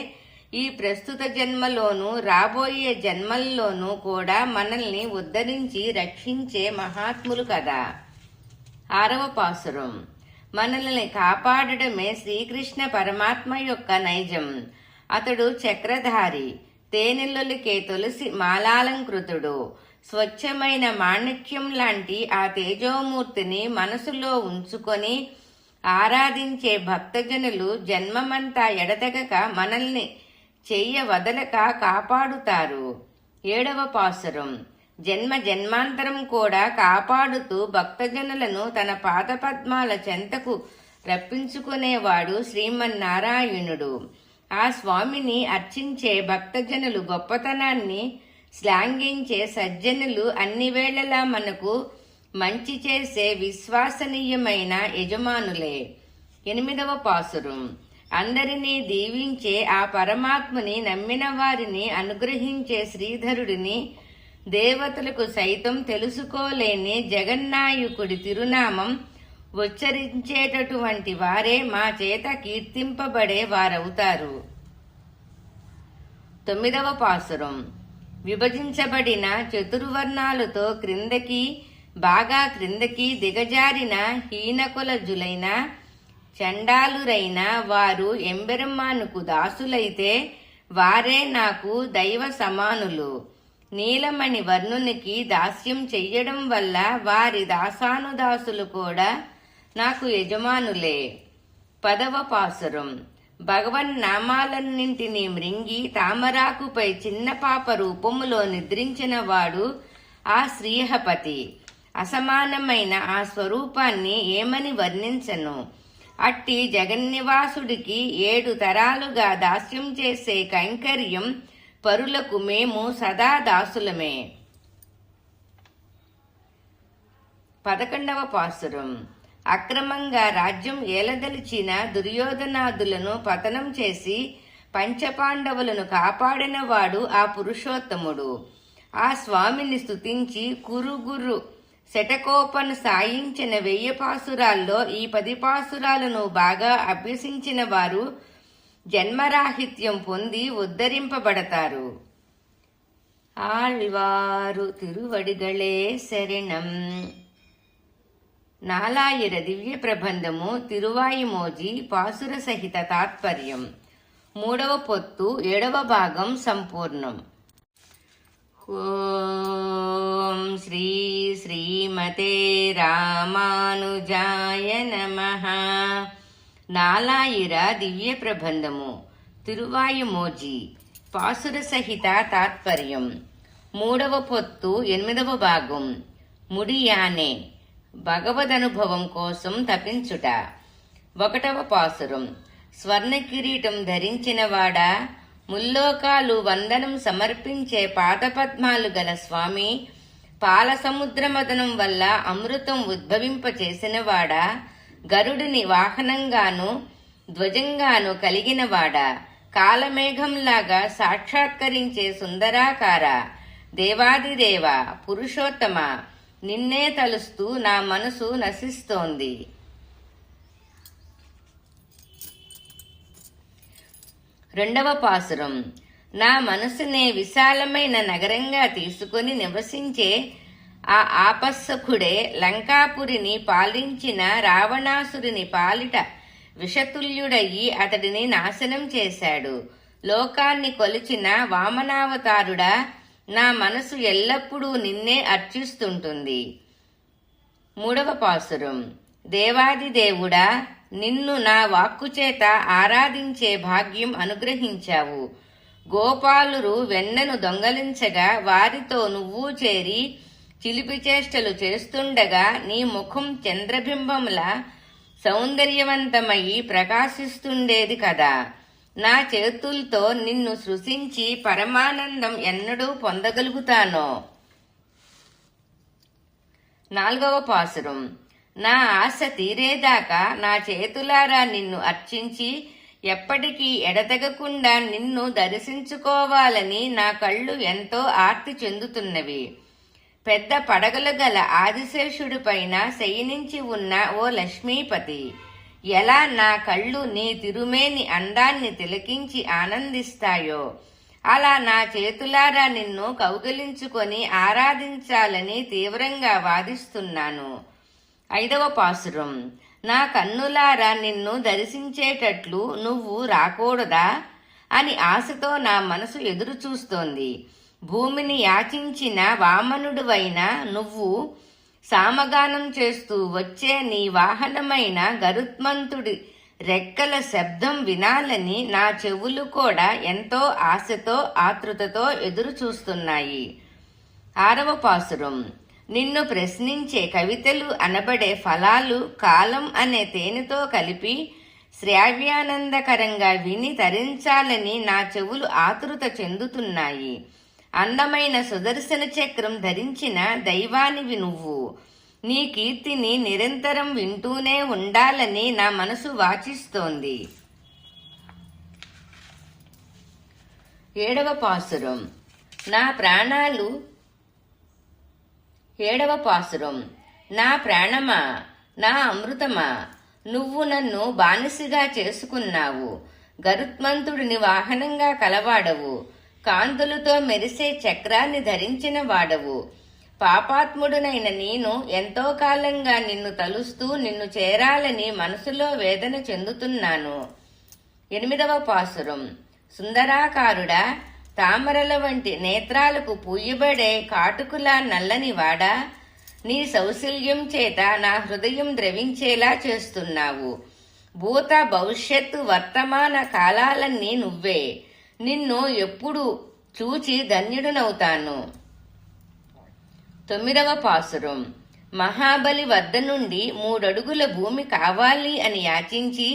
ఈ ప్రస్తుత జన్మలోనూ రాబోయే జన్మల్లోనూ కూడా మనల్ని ఉద్ధరించి రక్షించే మహాత్ములు కదా. 6వ పాసురం. మనల్ని కాపాడడమే శ్రీకృష్ణ పరమాత్మ యొక్క నైజం. అతడు చక్రధారి, తేనెలొలికే తులసి మాలాలంకృతుడు. స్వచ్ఛమైన మాణిక్యం లాంటి ఆ తేజోమూర్తిని మనసులో ఉంచుకొని ఆరాధించే భక్తజనులు జన్మమంతా ఎడతెగక మనల్ని చెయ్య వదలక కాపాడుతారు. 7వ పాసురం. జన్మ జన్మాంతరం కూడా కాపాడుతూ భక్తజనులను తన పాదపద్మాల చెంతకు రప్పించుకునేవాడు శ్రీమన్నారాయణుడు. ఆ స్వామిని అర్చించే భక్తజనులు గొప్పతనాన్ని శ్లాఘించే సజ్జనులు అన్ని వేళలా మనకు మంచి చేసే విశ్వసనీయమైన యజమానులే. 8వ పాసురం. అందరినీ దీవించే ఆ పరమాత్మని నమ్మిన వారిని అనుగ్రహించే శ్రీధరుడిని, దేవతలకు సైతం తెలుసుకోలేని జగన్నాయకుడి తిరునామం ఉచ్చరించేటటువంటి వారే మా చేత కీర్తింపబడే వారవుతారు. 9వ పాసురం. విభజించబడిన చతుర్వర్ణాలతో బాగా క్రిందకి దిగజారిన హీనకులజులైన చండాలురైన వారు ఎంబెరమ్మానుకు దాసులైతే వారే నాకు దైవ సమానులు. నీలమణి వర్ణునికి దాస్యం చెయ్యడం వల్ల వారి దాసానుదాసులు కూడా నాకు యజమానులే. 10వ పాసురం. భగవన్నామాలన్నింటినీ మృంగి తామరాకుపై చిన్న పాప రూపములో నిద్రించిన వాడు ఆ శ్రీహపతి. అసమానమైన ఆ స్వరూపాన్ని ఏమని వర్ణించను. అట్టి జగన్నివాసుడికి 7 తరాలుగా దాస్యం చేసే కైంకర్యం పరులకు మేము సదా దాసులమే. 11వ పాసురం. అక్రమంగా రాజ్యం ఏలదలిచిన దుర్యోధనాదులను పతనం చేసి పంచపాండవులను కాపాడినవాడు ఆ పురుషోత్తముడు. ఆ స్వామిని స్తుతించి కురుగుర్రు శటకోపను సాయించిన 1000 పాసురాల్లో ఈ 10 పాసురాలను బాగా అభ్యసించిన వారు జన్మరాహిత్యం పొంది ఉద్ధరింపబడతారు. ఆళ్వారు తిరువడిగళే శరణం. నాలాయిర దివ్య ప్రబంధము తిరువాయిమోజి పాసుర సహిత తాత్పర్యం. 3వ పొత్తు 7వ భాగం సంపూర్ణం. ఓం శ్రీ శ్రీమతే రామానుజాయ నమః. నాలాయిర దివ్య ప్రబంధము తిరువాయిమోజి పాసుర సహిత తాత్పర్యం. 3వ పొత్తు 8వ భాగం. ముడియానే భగవదనుభవం కోసం తపించుట. 1వ పాసురం. స్వర్ణ కిరీటం ధరించినవాడా, ముల్లోకాలు వందనం సమర్పించే పాదపద్మాలు గల స్వామి, పాల సముద్రమదనం వల్ల అమృతం ఉద్భవింపచేసినవాడా, గరుడిని వాహనంగాను ధ్వజంగాను కలిగినవాడా, కాలమేఘంలాగా సాక్షాత్కరించే సుందరాకార, దేవాదిదేవ, పురుషోత్తమ, నిన్నే తలుస్తూ నా మనసు నశిస్తోంది. రెండవ పాసురం. నా మనసునే విశాలమైన నగరంగా తీసుకొని నివసించే ఆ ఆపస్సఖుడే లంకాపురిని పాలించిన రావణాసురుని పాలిట విషతుల్యుడయ్యి అతడిని నాశనం చేశాడు. లోకాన్ని కొలిచిన వామనావతారుడా, నా మనసు ఎల్లప్పుడూ నిన్నే అర్చిస్తుంటుంది. మూడవ పాసురం. దేవాదిదేవుడా, నిన్ను నా వాక్కుచేత ఆరాధించే భాగ్యం అనుగ్రహించావు. గోపాలురు వెన్నను దొంగలించగా వారితో నువ్వు చేరి చిలిపి చేష్టలు చేస్తుండగా నీ ముఖం చంద్రబింబంలా సౌందర్యవంతమయ్యి ప్రకాశిస్తుండేది కదా. నా చేతులతో నిన్ను సృశించి పరమానందం ఎన్నడూ పొందగలుగుతానో. నాలుగవ పాసురం. నా ఆశ తీరేదాకా నా చేతులారా నిన్ను అర్చించి ఎప్పటికీ ఎడతెగకుండా నిన్ను దర్శించుకోవాలని నా కళ్ళు ఎంతో ఆర్తి చెందుతున్నవి. పెద్ద పడగలు గల ఆదిశేషుడి పైన శయనించి ఉన్న ఓ లక్ష్మీపతి, ఎలా నా కళ్ళు నీ తిరుమేని అందాన్ని తిలకించి ఆనందిస్తాయో అలా నా చేతులారా నిన్ను కౌగిలించుకొని ఆరాధించాలని తీవ్రంగా వాదిస్తున్నాను. ఐదవ పాసురం. నా కన్నులారా నిన్ను దర్శించేటట్లు నువ్వు రాకూడదా అని ఆశతో నా మనసు ఎదురు చూస్తోంది. భూమిని యాచించిన వామనుడువైన నువ్వు సామగానం చేస్తూ వచ్చే నీ వాహనమైన గరుత్మంతుడి రెక్కల శబ్దం వినాలని నా చెవులు కూడా ఎంతో ఆశతో ఆతృతతో ఎదురు చూస్తున్నాయి. ఆరవ పాసురం. నిన్ను ప్రశ్నించే కవితలు అనబడే ఫలాలు కాలం అనే తేనెతో కలిపి శ్రావ్యానందకరంగా విని తరించాలని నా చెవులు ఆతృత చెందుతున్నాయి. అందమైన సుదర్శన చక్రం ధరించిన దైవానివి నువ్వు. నీ కీర్తిని నిరంతరం వింటూనే ఉండాలని నా మనసు వాచిస్తోంది. ఏడవ పాసురం. నా ప్రాణాలు. ఏడవ పాసురం. నా ప్రాణమా, నా అమృతమా, నువ్వు నన్ను బానిసగా చేసుకున్నావు. గరుత్మంతుడిని వాహనంగా కలవాడవు. కాంతులతో మెరిసే చక్రాన్ని ధరించిన వాడవు. పాపాత్ముడునైన నేను ఎంతో కాలంగా నిన్ను తలుస్తూ నిన్ను చేరాలని మనసులో వేదన చెందుతున్నాను. ఎనిమిదవ పాసురం. సుందరాకారుడా, తామరల వంటి నేత్రాలకు పూయబడే కాటుకులా నల్లనివాడా, నీ సౌశల్యం చేత నా హృదయం ద్రవించేలా చేస్తున్నావు. భూత భవిష్యత్తు వర్తమాన కాలాలన్నీ నువ్వే. నిన్ను ఎప్పుడు చూచి ధన్యుడునవుతాను. తొమ్మిదవ పాసురం. మహాబలి వద్ద నుండి 3 అడుగుల భూమి కావాలి అని యాచించి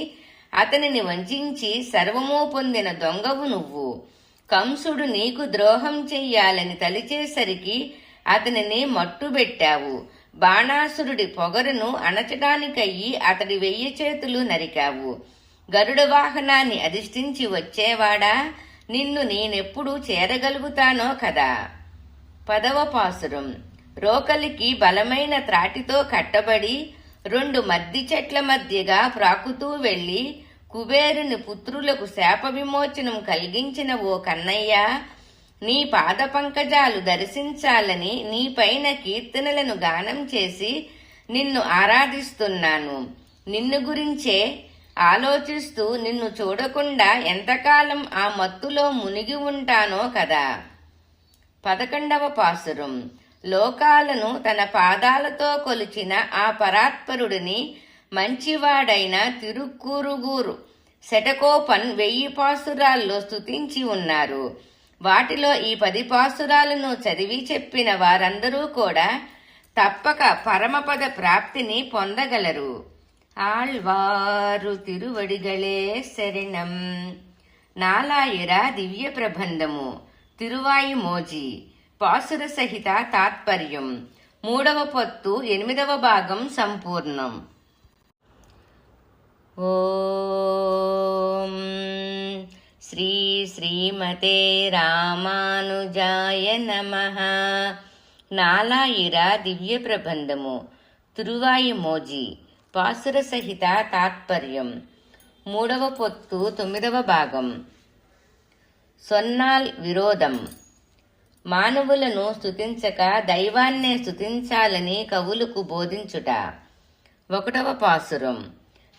అతనిని వంచించి సర్వమూ పొందిన దొంగవు నువ్వు. కంసుడు నీకు ద్రోహం చెయ్యాలని తలిచేసరికి అతనిని మట్టుబెట్టావు. బాణాసురుడి పొగరును అణచడానికయ్యి అతడి 1000 చేతులు నరికావు. గరుడ వాహనాన్ని అధిష్ఠించి వచ్చేవాడా, నిన్ను నేనెప్పుడు చేరగలుగుతానో కదా. 10వ పాసురం. రోకలికి బలమైన త్రాటితో కట్టబడి 2 మద్ది చెట్ల మధ్యగా ప్రాకుతూ వెళ్లి కుబేరుని పుత్రులకు శాప విమోచనం కలిగించిన ఓ కన్నయ్య, నీ పాద పంకజాలు దర్శించాలని నీపైన కీర్తనలను గానం చేసి నిన్ను ఆరాధిస్తున్నాను. నిన్ను గురించే ఆలోచిస్తూ నిన్ను చూడకుండా ఎంతకాలం ఆ మత్తులో మునిగి ఉంటానో కదా. 11వ పాసురం. లోకాలను తన పాదాలతో కొలిచిన ఆ పరాత్పరుడిని మంచివాడైన తిరుక్కూరుగూరు శటకోపన్ 1000 పాసురాల్లో స్తుతించి ఉన్నారు. వాటిలో ఈ 10 పాసురాలను చదివి చెప్పిన వారందరూ కూడా తప్పక పరమపద ప్రాప్తిని పొందగలరు. ఆళ్వారు తిరువడిగళే శరణం. నాలాయిర దివ్య ప్రబంధము. తిరువాయి మోజి. పాసుర సహిత తాత్పర్యం. 3వ పొత్తు 8వ భాగం సంపూర్ణం. ఓం శ్రీ శ్రీమతే రామానుజాయ నమః. నాలాయిర దివ్య ప్రబంధము తిరువాయిమోజి పాసుర సహిత తాత్పర్యం. 3వ పొత్తు 9వ భాగం. సొన్నాల్ విరోధం. మానవులను స్తుతించక దైవాన్నే స్తుతించాలని కవులకు బోధించుట. 1వ పాసురం.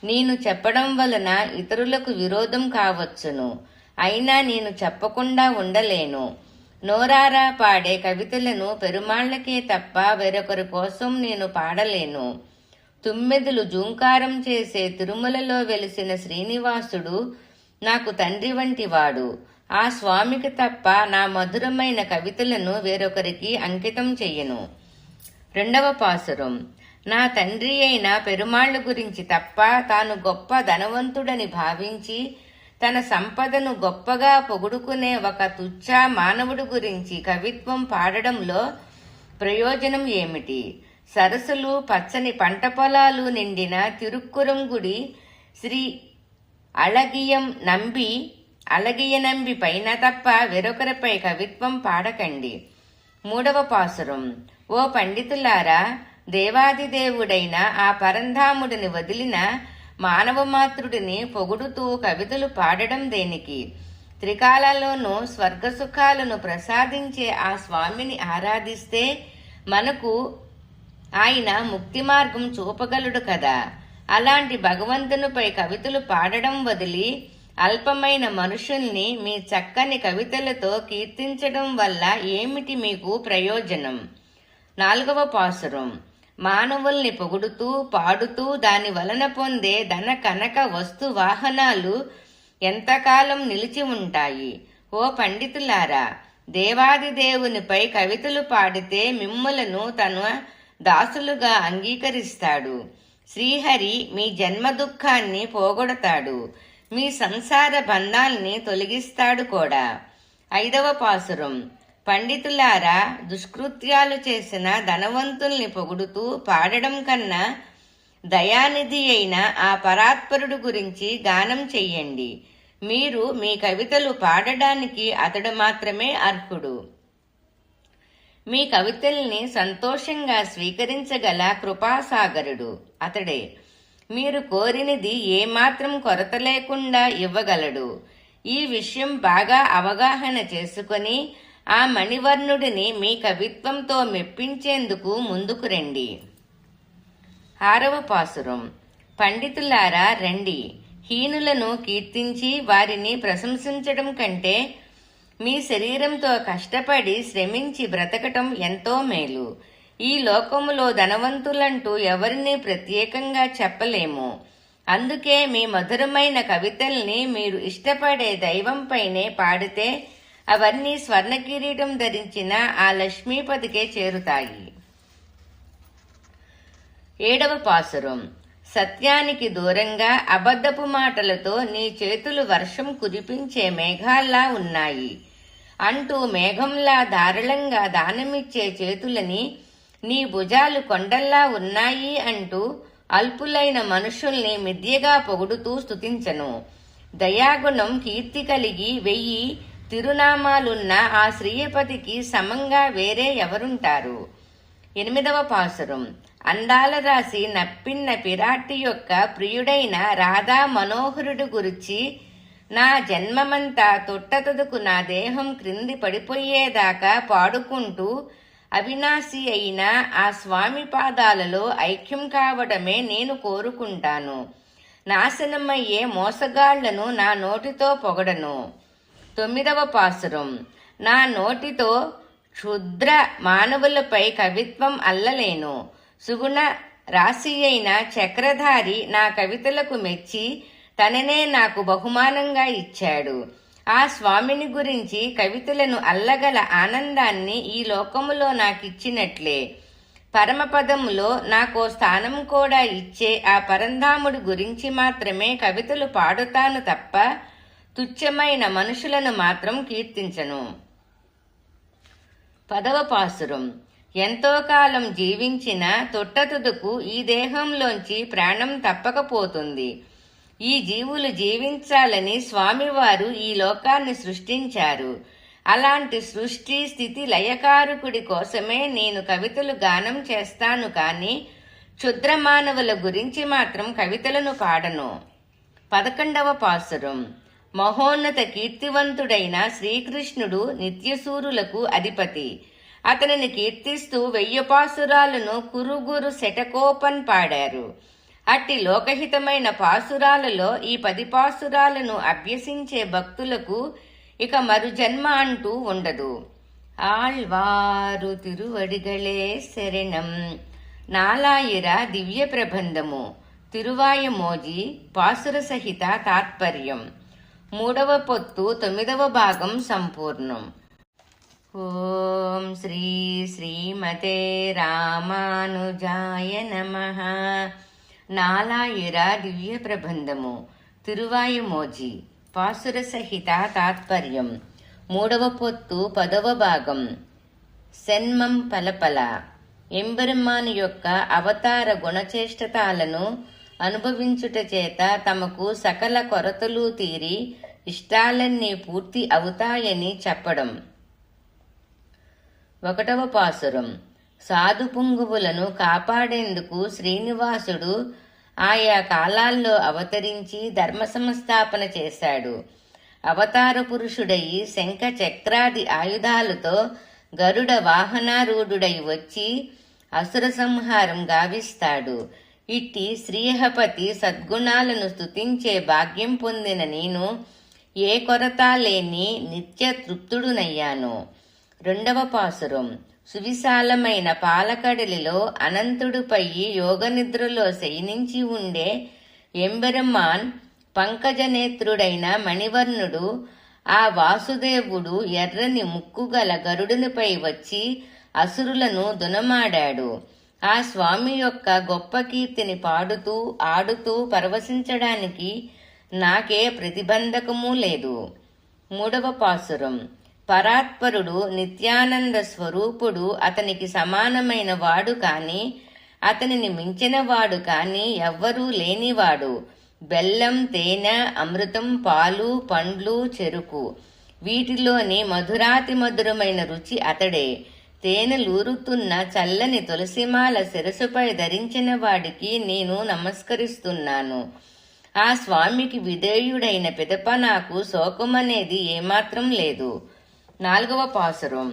నేను చెప్పడం వలన ఇతరులకు విరోధం కావచ్చును, అయినా నేను చెప్పకుండా ఉండలేను. నోరారా పాడే కవితలను పెరుమాళ్లకే తప్ప వేరొకరి కోసం నేను పాడలేను. తుమ్మెదులు జూంకారం చేసే తిరుమలలో వెలిసిన శ్రీనివాసుడు నాకు తండ్రి వంటివాడు. ఆ స్వామికి తప్ప నా మధురమైన కవితలను వేరొకరికి అంకితం చెయ్యను. 2వ పాసురం. నా తండ్రి అయిన పెరుమాళ్ల గురించి తప్ప తాను గొప్ప ధనవంతుడని భావించి తన సంపదను గొప్పగా పొగుడుకునే ఒక తుచ్చ మానవుడి గురించి కవిత్వం పాడడంలో ప్రయోజనం ఏమిటి? సరస్సులు, పచ్చని పంట పొలాలు నిండిన తిరుక్కురంగుడి శ్రీ అళగియ నంబి పైన తప్ప వేరొకరిపై కవిత్వం పాడకండి. 3వ పాసురం. ఓ పండితులారా, దేవాదిదేవుడైన ఆ పరంధాముడిని వదిలిన మానవమాతృడిని పొగుడుతూ కవితలు పాడడం దేనికి? త్రికాలలోనూ స్వర్గసుఖాలను ప్రసాదించే ఆ స్వామిని ఆరాధిస్తే మనకు ఆయన ముక్తి మార్గం చూపగలడు కదా. అలాంటి భగవంతునిపై కవితలు పాడడం వదిలి అల్పమైన మనుషుల్ని మీ చక్కని కవితలతో కీర్తించడం వల్ల ఏమిటి మీకు ప్రయోజనం? 4వ పాసురం. మానవుల్ని పొగుడుతూ పాడుతూ దాని వలన పొందే ధన కనక వస్తు వాహనాలు ఎంతకాలం నిలిచి ఉంటాయి? ఓ పండితులారా, దేవాదిదేవునిపై కవితలు పాడితే మిమ్ములను తన దాసులుగా అంగీకరిస్తాడు. శ్రీహరి మీ జన్మ దుఃఖాన్ని పోగొడతాడు, మీ సంసార బంధాల్ని తొలగిస్తాడు కూడా. 5వ పాసురం. పండితులారా, దుష్కృత్యాలు చేసిన ధనవంతుల్ని పొగుడుతూ పాడడం కన్నా దయానిధి అయిన ఆ పరాత్పరుడు గురించి గానం చెయ్యండి. మీరు మీ కవితలు పాడడానికి అతడు మాత్రమే అర్హుడు. మీ కవితల్ని సంతోషంగా స్వీకరించగల కృపాసాగరుడు అతడే. మీరు కోరినది ఏమాత్రం కొరత లేకుండా ఇవ్వగలడు. ఈ విషయం బాగా అవగాహన చేసుకొని ఆ మణివర్ణుడిని మీ కవిత్వంతో మెప్పించేందుకు ముందుకు రండి. 6వ పాసురం. పండితులారా రండి, హీనులను కీర్తించి వారిని ప్రశంసించడం కంటే మీ శరీరంతో కష్టపడి శ్రమించి బ్రతకటం ఎంతో మేలు. ఈ లోకములో ధనవంతులంటూ ఎవరిని ప్రత్యేకంగా చెప్పలేము. అందుకే మీ మధురమైన కవితల్ని మీరు ఇష్టపడే దైవంపైనే పాడితే అవన్నీ స్వర్ణ కిరీటం ధరించిన ఆ లక్ష్మీపతికే చేరుతాయి. 7వ పాసురం. సత్యానికి దూరంగా అబద్ధపు మాటలతో నీ చేతులు వర్షం కురిపించే మేఘాల్లా ఉన్నాయి అంటూ మేఘంలా ధారాళంగా దానమిచ్చే చేతులని నీ భుజాలు కొండల్లా ఉన్నాయి అంటూ అల్పులైన మనుషుల్ని మిథ్యగా పొగుడుతూ స్తుతించను. దయాగుణం కీర్తి కలిగి 1000 తిరునామాలున్న ఆ శ్రీయపతికి సమంగా వేరే ఎవరుంటారు? 8వ పాసురం. అందాల రాసి నప్పిన్న పిరాట్టి యొక్క ప్రియుడైన రాధా మనోహరుడు గురించి నా జన్మమంతా తొట్టతొదుకు నా దేహం క్రింది పడిపోయేదాకా పాడుకుంటూ అవినాశి అయిన ఆ స్వామి పాదాలలో ఐక్యం కావడమే నేను కోరుకుంటాను. నాశనమయ్యే మోసగాళ్లను నా నోటితో పొగడను. 9వ పాసురం. నా నోటితో క్షుద్ర మానవులపై కవిత్వం అల్లలేను. సుగుణ రాశి అయిన చక్రధారి నా కవితలకు మెచ్చి తననే నాకు బహుమానంగా ఇచ్చాడు. ఆ స్వామిని గురించి కవితలను అల్లగల ఆనందాన్ని ఈ లోకములో నాకిచ్చినట్లే పరమపదములో నాకో స్థానం కూడా ఇచ్చే ఆ పరంధాముడి గురించి మాత్రమే కవితలు పాడుతాను తప్ప తుచ్చమైన మనుషులను మాత్రం కీర్తించను. 10వ పాసురం. ఎంతో కాలం జీవించిన తొట్టతుదుకు ఈ దేహంలోంచి ప్రాణం తప్పకపోతుంది. ఈ జీవులు జీవించాలని స్వామివారు ఈ లోకాన్ని సృష్టించారు. అలాంటి సృష్టి స్థితి లయకారకుడి కోసమే నేను కవితలు గానం చేస్తాను కానీ క్షుద్ర మానవుల గురించి మాత్రం కవితలను పాడను. 11వ పాసురం. మహోన్నత కీర్తివంతుడైన శ్రీకృష్ణుడు నిత్యసూరులకు అధిపతి. అతనిని కీర్తిస్తూ 1000 పాసురాలను కురుగురు శటకోపన్ పాడారు. అట్టి లోకహితమైన పాసురాలలో ఈ 10 పాసురాలను అభ్యసించే భక్తులకు ఇక మరు జన్మ అంటూ ఉండదు. ఆళ్వారు తిరువడిగళే శరణం. నాలాయిర దివ్య ప్రబంధము తిరువాయమోజి పాసుర సహిత తాత్పర్యం. 3వ పొత్తు 9వ భాగం సంపూర్ణం. ఓం శ్రీ శ్రీమతే రామానుజాయ నమః. నాలాయిర దివ్య ప్రబంధము తిరువాయమోజి పాసుర సహిత తాత్పర్యం. 3వ పొత్తు 10వ భాగం. సెన్మం పలపల. ఎంబెరుమాను యొక్క అవతార గుణచేష్టతాలను అనుభవించుట చేత తమకు సకల కొరతలు తీరి ఇష్టాలన్నీ పూర్తి అవుతాయని చెప్పడం. 1వ పాసురం. సాధు పుంగువులను కాపాడేందుకు శ్రీనివాసుడు ఆయా కాలాల్లో అవతరించి ధర్మ సంస్థాపన చేశాడు. అవతార పురుషుడయి శంఖ చక్రాది ఆయుధాలతో గరుడ వాహనారూఢుడై వచ్చి అసుర సంహారం గావిస్తాడు. ఇట్టి శ్రీహపతి సద్గుణాలను స్తుతించే భాగ్యం పొందిన నేను ఏ కొరత లేని నిత్య తృప్తుడునయ్యాను. 2వ పాసురం. సువిశాలమైన పాలకడలిలో అనంతుడిపై యోగనిద్రలో శయనించి ఉండే ఎంబెరుమాన్ పంకజనేత్రుడైన మణివర్ణుడు ఆ వాసుదేవుడు ఎర్రని ముక్కుగల గరుడునిపై వచ్చి అసురులను దునమాడాడు. ఆ స్వామి యొక్క గొప్ప కీర్తిని పాడుతూ ఆడుతూ పరవశించడానికి నాకే ప్రతిబంధకమూ లేదు. 3వ పాసురం. పరాత్పరుడు నిత్యానంద స్వరూపుడు అతనికి సమానమైన వాడు కాని అతనిని మించిన వాడు కాని ఎవ్వరూ లేనివాడు. బెల్లం, తేనె, అమృతం, పాలు, పండ్లు, చెరుకు వీటిలోని మధురాతి మధురమైన రుచి అతడే. తేనెలూరుతున్న చల్లని తులసిమాల శిరసుపై ధరించిన వాడికి నేను నమస్కరిస్తున్నాను. ఆ స్వామికి విధేయుడైన పిదప నాకు శోకమనేది ఏమాత్రం లేదు. 4వ పాసురం.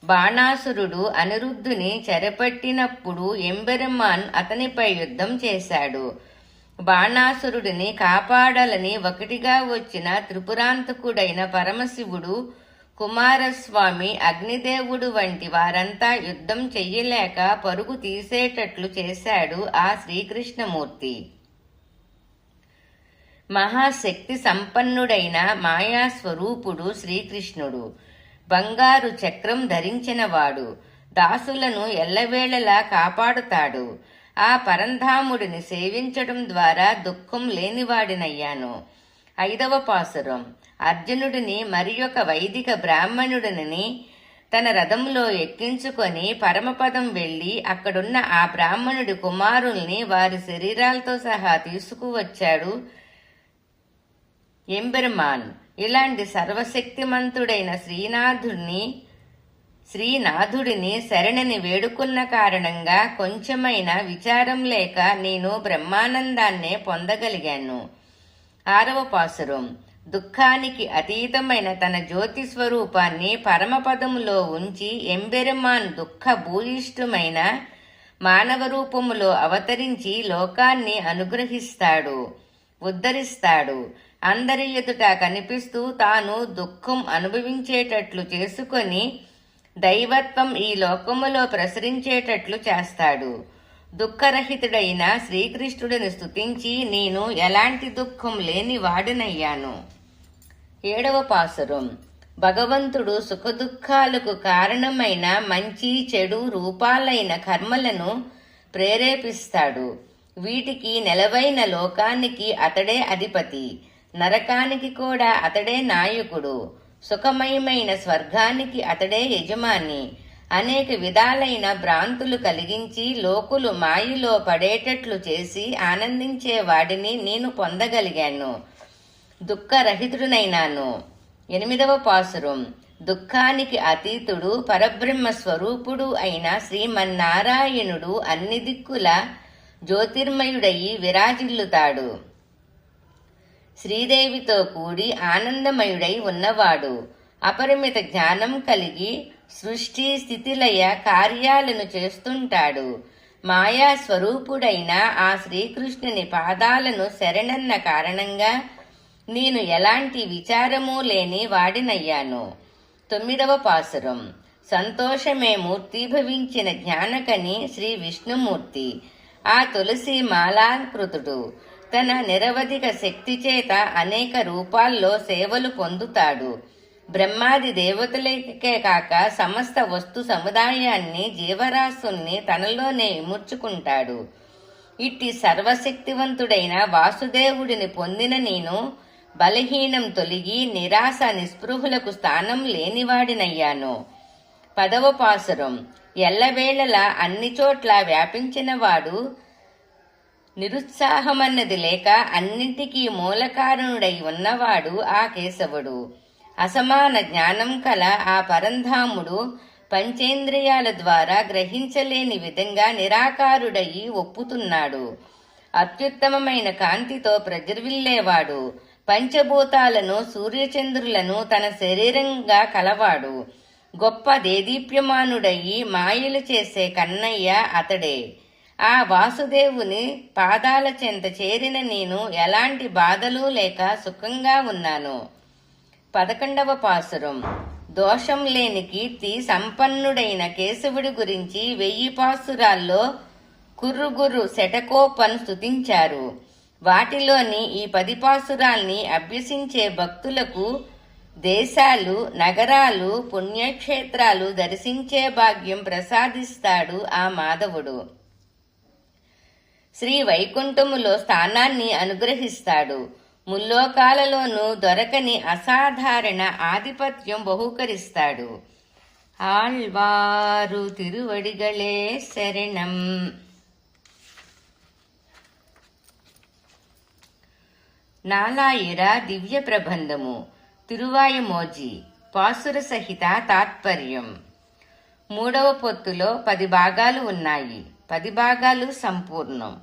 బాణాసురుడు అనిరుద్ధుని చెరపట్టినప్పుడు ఎంబెరుమాన్ అతనిపై యుద్ధం చేశాడు. బాణాసురుడిని కాపాడాలని ఒకటిగా వచ్చిన త్రిపురాంతకుడైన పరమశివుడు, కుమారస్వామి, అగ్నిదేవుడు వంటి వారంతా యుద్ధం చెయ్యలేక పరుగు తీసేటట్లు చేశాడు ఆ శ్రీకృష్ణమూర్తి. మహాశక్తి సంపన్నుడైన మాయాస్వరూపుడు శ్రీకృష్ణుడు. బంగారు చక్రం ధరించినవాడు. దాసులను ఎల్లవేళలా కాపాడుతాడు. ఆ పరంధాముడిని సేవించడం ద్వారా దుఃఖం లేనివాడినయ్యాను. 5వ పాసురం. అర్జునుడిని మరియొక వైదిక బ్రాహ్మణుడిని తన రథంలో ఎక్కించుకొని పరమపదం వెళ్లి అక్కడున్న ఆ బ్రాహ్మణుడి కుమారుల్ని వారి శరీరాలతో సహా తీసుకువచ్చాడు ఎంబెరుమాన్. ఇలాంటి సర్వశక్తిమంతుడైన శ్రీనాథుడిని శరణని వేడుకున్న కారణంగా కొంచెమైనా విచారం లేక నేను బ్రహ్మానందాన్నే పొందగలిగాను. 6వ పాసురం. దుఃఖానికి అతీతమైన తన జ్యోతి స్వరూపాన్ని పరమపదములో ఉంచి ఎంబెరుమాన్ దుఃఖ భూయిష్ఠమైన మానవ రూపములో అవతరించి లోకాన్ని అనుగ్రహిస్తాడు, ఉద్ధరిస్తాడు. అందరి ఎదుట కనిపిస్తూ తాను దుఃఖం అనుభవించేటట్లు చేసుకొని దైవత్వం ఈ లోకములో ప్రసరించేటట్లు చేస్తాడు. దుఃఖరహితుడైన శ్రీకృష్ణుడిని స్తుతించి నేను ఎలాంటి దుఃఖం లేని వాడినయ్యాను. 7వ పాసురం. భగవంతుడు సుఖదుఖాలకు కారణమైన మంచి చెడు రూపాలైన కర్మలను ప్రేరేపిస్తాడు. వీటికి నెలవైన లోకానికి అతడే అధిపతి, నరకానికి కూడా అతడే నాయకుడు, సుఖమయమైన స్వర్గానికి అతడే యజమాని. అనేక విధాలైన భ్రాంతులు కలిగించి లోకులు మాయలో పడేటట్లు చేసి ఆనందించే వాడిని నేను పొందగలిగాను. దుఃఖరహితుడునైనాను. 8వ పాసురం. దుఃఖానికి అతీతుడు పరబ్రహ్మ స్వరూపుడు అయిన శ్రీమన్నారాయణుడు అన్ని దిక్కుల జ్యోతిర్మయుడయి విరాజిల్లుతాడు. శ్రీదేవితో కూడి ఆనందమయుడై ఉన్నవాడు. అపరిమిత జ్ఞానం కలిగి సృష్టి స్థితిలయ కార్యాలను చేస్తుంటాడు. మాయా స్వరూపుడైన ఆ శ్రీకృష్ణుని పాదాలను శరణన్న కారణంగా నేను ఎలాంటి విచారమూ లేని వాడినయ్యాను. 9వ పాసురం. సంతోషమే మూర్తిభవించిన జ్ఞానకని శ్రీ విష్ణుమూర్తి ఆ తులసి మాలాకృతుడు. తన నిరవధిక శక్తి చేత అనేక రూపాల్లో సేవలు పొందుతాడు. బ్రహ్మాది దేవతలకే కాక సమస్త వస్తు సముదాయాన్ని జీవరాశుల్ని తనలోనే ఇముడ్చుకుంటాడు. ఇట్టి సర్వశక్తివంతుడైన వాసుదేవుడిని పొందిన నేను బలహీనం తొలగి నిరాశ నిస్పృహులకు స్థానం లేనివాడినయ్యాను. 10వ పాసురం. ఎల్లవేళలా అన్ని చోట్ల వ్యాపించినవాడు, నిరుత్సాహమన్నది లేక అన్నింటికీ మూలకారణుడై ఉన్నవాడు ఆ కేశవుడు. అసమాన జ్ఞానం కల ఆ పరంధాముడు పంచేంద్రియాల ద్వారా గ్రహించలేని విధంగా నిరాకారుడయి ఒప్పుతున్నాడు. అత్యుత్తమమైన కాంతితో ప్రజ్వరిల్లేవాడు. పంచభూతాలను సూర్యచంద్రులను తన శరీరంగా కలవాడు. గొప్ప దేదీప్యమానుడయి మాయలు చేసే కన్నయ్య అతడే. ఆ వాసుదేవుని పాదాల చెంత చేరిన నేను ఎలాంటి బాధలు లేక సుఖంగా ఉన్నాను. 11వ పాసురం. దోషం లేని కీర్తి సంపన్నుడైన కేశవుడి గురించి 1000 పాసురాల్లో కుర్రుగురు శటకోపన్ స్తుతించారు. వాటిలోని ఈ 10 పాసురాల్ని అభ్యసించే భక్తులకు దేశాలు, నగరాలు, పుణ్యక్షేత్రాలు దర్శించే భాగ్యం ప్రసాదిస్తాడు ఆ మాధవుడు. శ్రీ వైకుంఠములో స్థానాన్ని అనుగ్రహిస్తాడు. ముల్లోకాలలోనూ దొరకని అసాధారణ ఆధిపత్యం బహుకరిస్తాడు. ఆళ్వారు తిరువడిగళే శరణం. నాలాయిర దివ్య ప్రబంధము. తిరువాయమోజి. పాసుర సహిత తాత్పర్యం. 3వ పొత్తులో 10 భాగాలు ఉన్నాయి. 10 భాగాలు సంపూర్ణం.